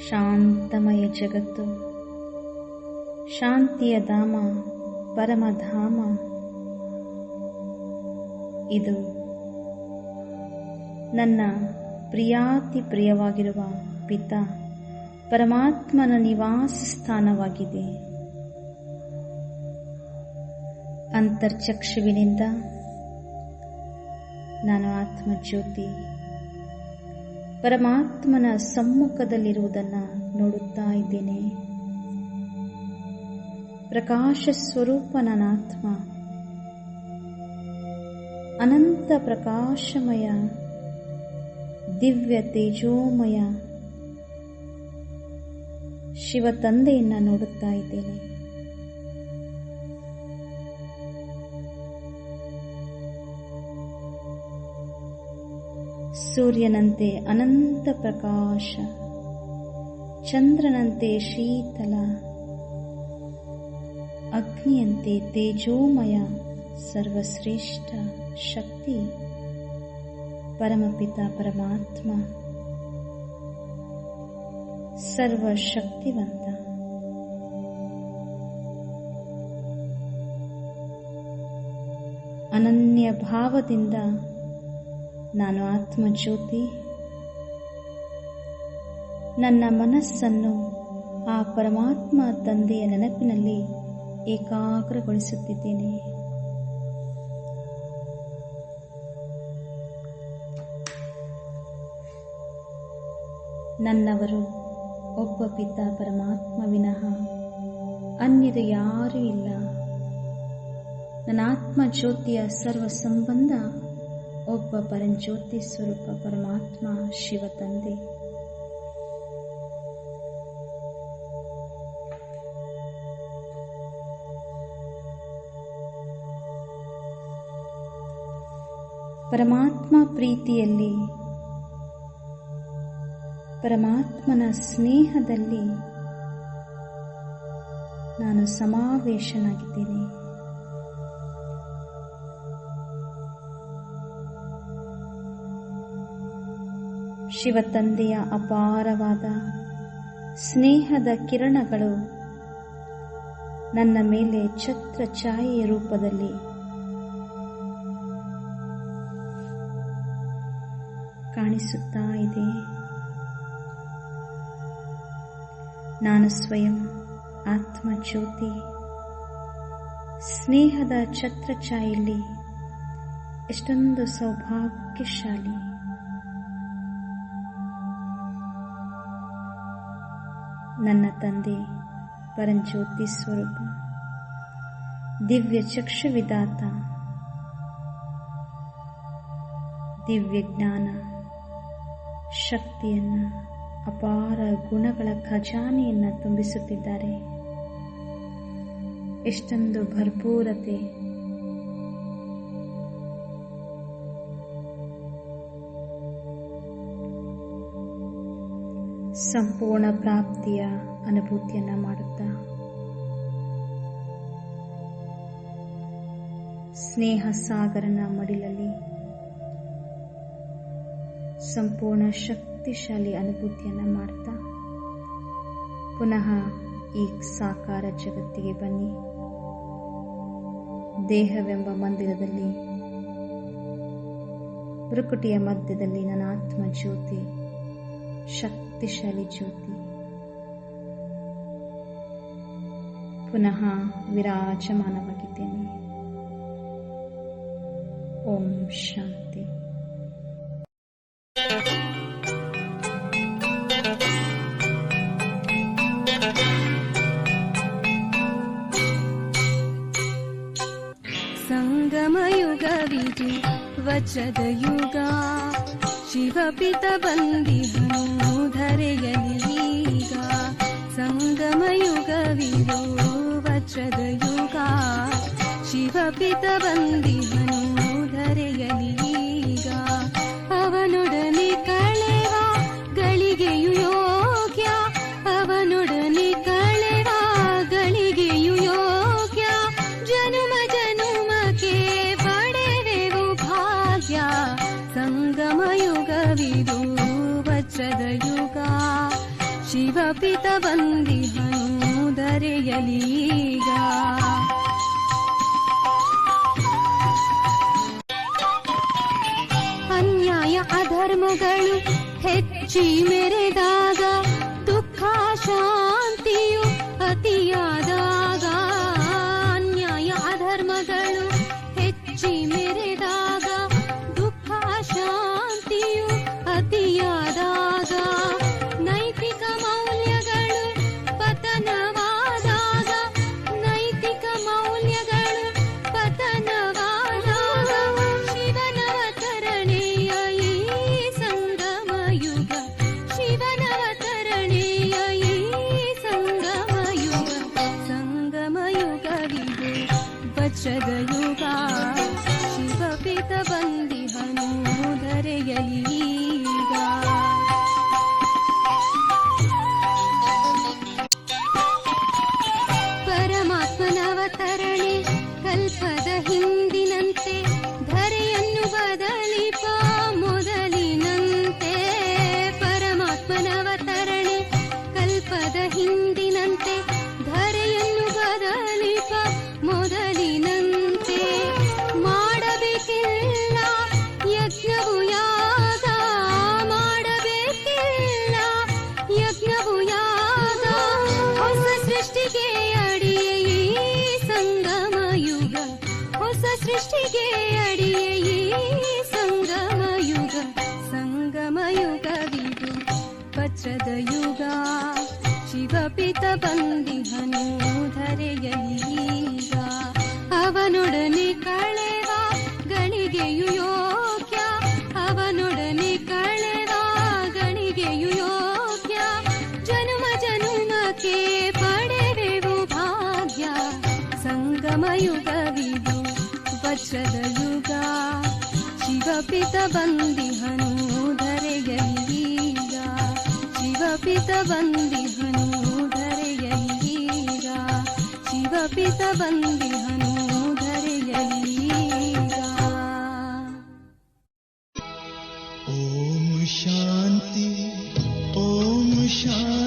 ಶಾಂತಮಯ ಜಗತ್ತು, ಶಾಂತಿಯ ಧಾಮ, ಪರಮಧಾಮ ಇದು ನನ್ನ ಪ್ರಿಯಾತಿ ಪ್ರಿಯವಾಗಿರುವ ಪಿತಾ ಪರಮಾತ್ಮನ ನಿವಾಸ ಸ್ಥಾನವಾಗಿದೆ. ಅಂತರ್ಚಕ್ಷುವಿನಿಂದ ನಾನು ಆತ್ಮಜ್ಯೋತಿ ಪರಮಾತ್ಮನ ಸಮ್ಮುಖದಲ್ಲಿರುವುದನ್ನು ನೋಡುತ್ತಾ ಇದ್ದೇನೆ. ಪ್ರಕಾಶ ಸ್ವರೂಪ ನನ್ನಾತ್ಮ ಅನಂತ ಪ್ರಕಾಶಮಯ ದಿವ್ಯ ತೇಜೋಮಯ ಶಿವ ತಂದೆಯನ್ನ ನೋಡುತ್ತಾ ಇದ್ದೇನೆ. ಸೂರ್ಯನಂತೆ ಅನಂತ ಪ್ರಕಾಶ, ಚಂದ್ರನಂತೆ ಶೀತಲ, ಅಗ್ನಿಯಂತೆ ತೇಜೋಮಯ ಸರ್ವಶ್ರೇಷ್ಠ ಶಕ್ತಿ ಪರಮಪಿತ ಪರಮಾತ್ಮ ಸರ್ವಶಕ್ತಿವಂತ. ಅನನ್ಯ ಭಾವದಿಂದ ನಾನು ಆತ್ಮಜ್ಯೋತಿ ನನ್ನ ಮನಸ್ಸನ್ನು ಆ ಪರಮಾತ್ಮ ತಂದೆಯ ನೆನಪಿನಲ್ಲಿ ಏಕಾಗ್ರಗೊಳಿಸುತ್ತಿದ್ದೇನೆ. ನನ್ನವರು ಒಬ್ಬ ಪಿತ ಪರಮಾತ್ಮ ವಿನಃ ಅನ್ಯರು ಯಾರೂ ಇಲ್ಲ. ನನ್ನ ಆತ್ಮ ಜ್ಯೋತಿಯ ಸರ್ವ ಸಂಬಂಧ ಒಬ್ಬ ಪರಂಜ್ಯೋತಿ ಸ್ವರೂಪ ಪರಮಾತ್ಮ ಶಿವ ತಂದೆ. ಪರಮಾತ್ಮ ಪ್ರೀತಿಯಲ್ಲಿ, ಪರಮಾತ್ಮನ ಸ್ನೇಹದಲ್ಲಿ ನಾನು ಸಮಾವೇಶನಾಗಿದ್ದೇನೆ. ಶಿವ ತಂದೆಯ ಅಪಾರವಾದ ಸ್ನೇಹದ ಕಿರಣಗಳು ನನ್ನ ಮೇಲೆ ಛತ್ರ ಛಾಯೆಯ ರೂಪದಲ್ಲಿ ಕಾಣಿಸುತ್ತಾ ಇದೆ. ನಾನು ಸ್ವಯಂ ಆತ್ಮಜ್ಯೋತಿ ಸ್ನೇಹದ ಛತ್ರಛಾಯಲ್ಲಿ ಎಷ್ಟೊಂದು ಸೌಭಾಗ್ಯಶಾಲಿ. ನನ್ನ ತಂದೆ ಪರಂಜ್ಯೋತಿ ಸ್ವರೂಪ ದಿವ್ಯ ಚಕ್ಷುವಿದಾತ, ದಿವ್ಯ ಜ್ಞಾನ ಶಕ್ತಿಯನ್ನು, ಅಪಾರ ಗುಣಗಳ ಖಜಾನೆಯನ್ನು ತುಂಬಿಸುತ್ತಿದ್ದಾರೆ. ಎಷ್ಟೊಂದು ಭರ್ಪೂರತೆ, ಸಂಪೂರ್ಣ ಪ್ರಾಪ್ತಿಯ ಅನುಭೂತಿಯನ್ನ ಮಾಡುತ್ತಾ ಸ್ನೇಹ ಸಾಗರನ ಮಡಿಲಲ್ಲಿ ಸಂಪೂರ್ಣ ಶಕ್ತಿಶಾಲಿ ಅನುಭೂತಿಯನ್ನ ಮಾಡ್ತಾ ಪುನಃ ಈ ಸಾಕಾರ ಜಗತ್ತಿಗೆ ಬನ್ನಿ. ದೇಹವೆಂಬ ಮಂದಿರದಲ್ಲಿ ಭ್ರುಕುಟಿಯ ಮಧ್ಯದಲ್ಲಿ ನನ್ನ ಆತ್ಮ ಜ್ಯೋತಿ, ಶಕ್ತಿಶಾಲಿ ಜ್ಯೋತಿ ಪುನಃ ವಿರಾಜಮಾನವಾಗಿದ್ದೇನೆ. ಓಂ ಶಾಂತಿ. ಸಂಗಮಯುಗವಿದು ವಜ್ರದ ಯುಗ, ಶಿವಪಿತ ಬಂದಿಹನು ಧರೆಯಲೀಗ. ಸಂಗಮಯುಗವಿದು ವಜ್ರದ ಯುಗ, ಶಿವಪಿತ ಬಂದಿಹನು ಧರೆಯಲೀಗ. ಅವನೊಡನೆ ಕಳೆವ ಗಳಿಗೆಯು ಯೋಗ್ಯ, ಅವನೊಡನೆ ಕಳೆವ ಗಳಿಗೆಯು ಯೋಗ್ಯ. ಜನುಮ ಜನುಮಕ್ಕೆ ಪಡೆವೆವು ಭಾಗ್ಯ. ಸಂಗಮಯುಗವಿದು ವಜ್ರದ ಯುಗ, ಶಿವಪಿತ ಬಂದಿಹನು ಧರೆಯಲೀಗ. ಅನ್ಯಾಯ ಅಧರ್ಮಗಳು ಹೆಚ್ಚಿ ಮೆರೆದಾಗ, ದುಃಖ ಶಾಂತಿಯು ಅತಿಯಾದಾಗ. ಅನ್ಯಾಯ ಅಧರ್ಮಗಳು ಹೆಚ್ಚಿ ಮೆರೆದಾಗ, ದುಃಖ ಶಾಂತಿಯು ಅತಿಯಾದಾಗ. ನೈತಿಕ ಮೌಲ್ಯಗಳ ವಜ್ರದ ಯುಗ ಶಿವಪಿತ ಬಂದಿಹನು ಧರೆಯಲೀಗ ಅವನೊಡನೆ ಕಳೆವ ಗಳಿಗೆಯು ಯೋಗ್ಯ ಅವನೊಡನೆ ಕಳೆವ ಗಳಿಗೆಯು ಯೋಗ್ಯ ಜನುಮ ಜನುಮಕ್ಕೆ ಪಡೆವೆವು ಭಾಗ್ಯ ಸಂಗಮ ಯುಗವಿದು ವಜ್ರದ ಯುಗ ಶಿವಪಿತ ಬಂದಿಹನು ಧರೆಯಲೀಗ ಶಿವಪಿತ ಬಂದಿಹನು ಧರೆಯಲೀಗ ಶಿವಪಿತ ಬಂದಿಹನು ಧರೆಯಲೀಗ ಓಂ ಶಾಂತಿ ಓಂ ಶಾಂತಿ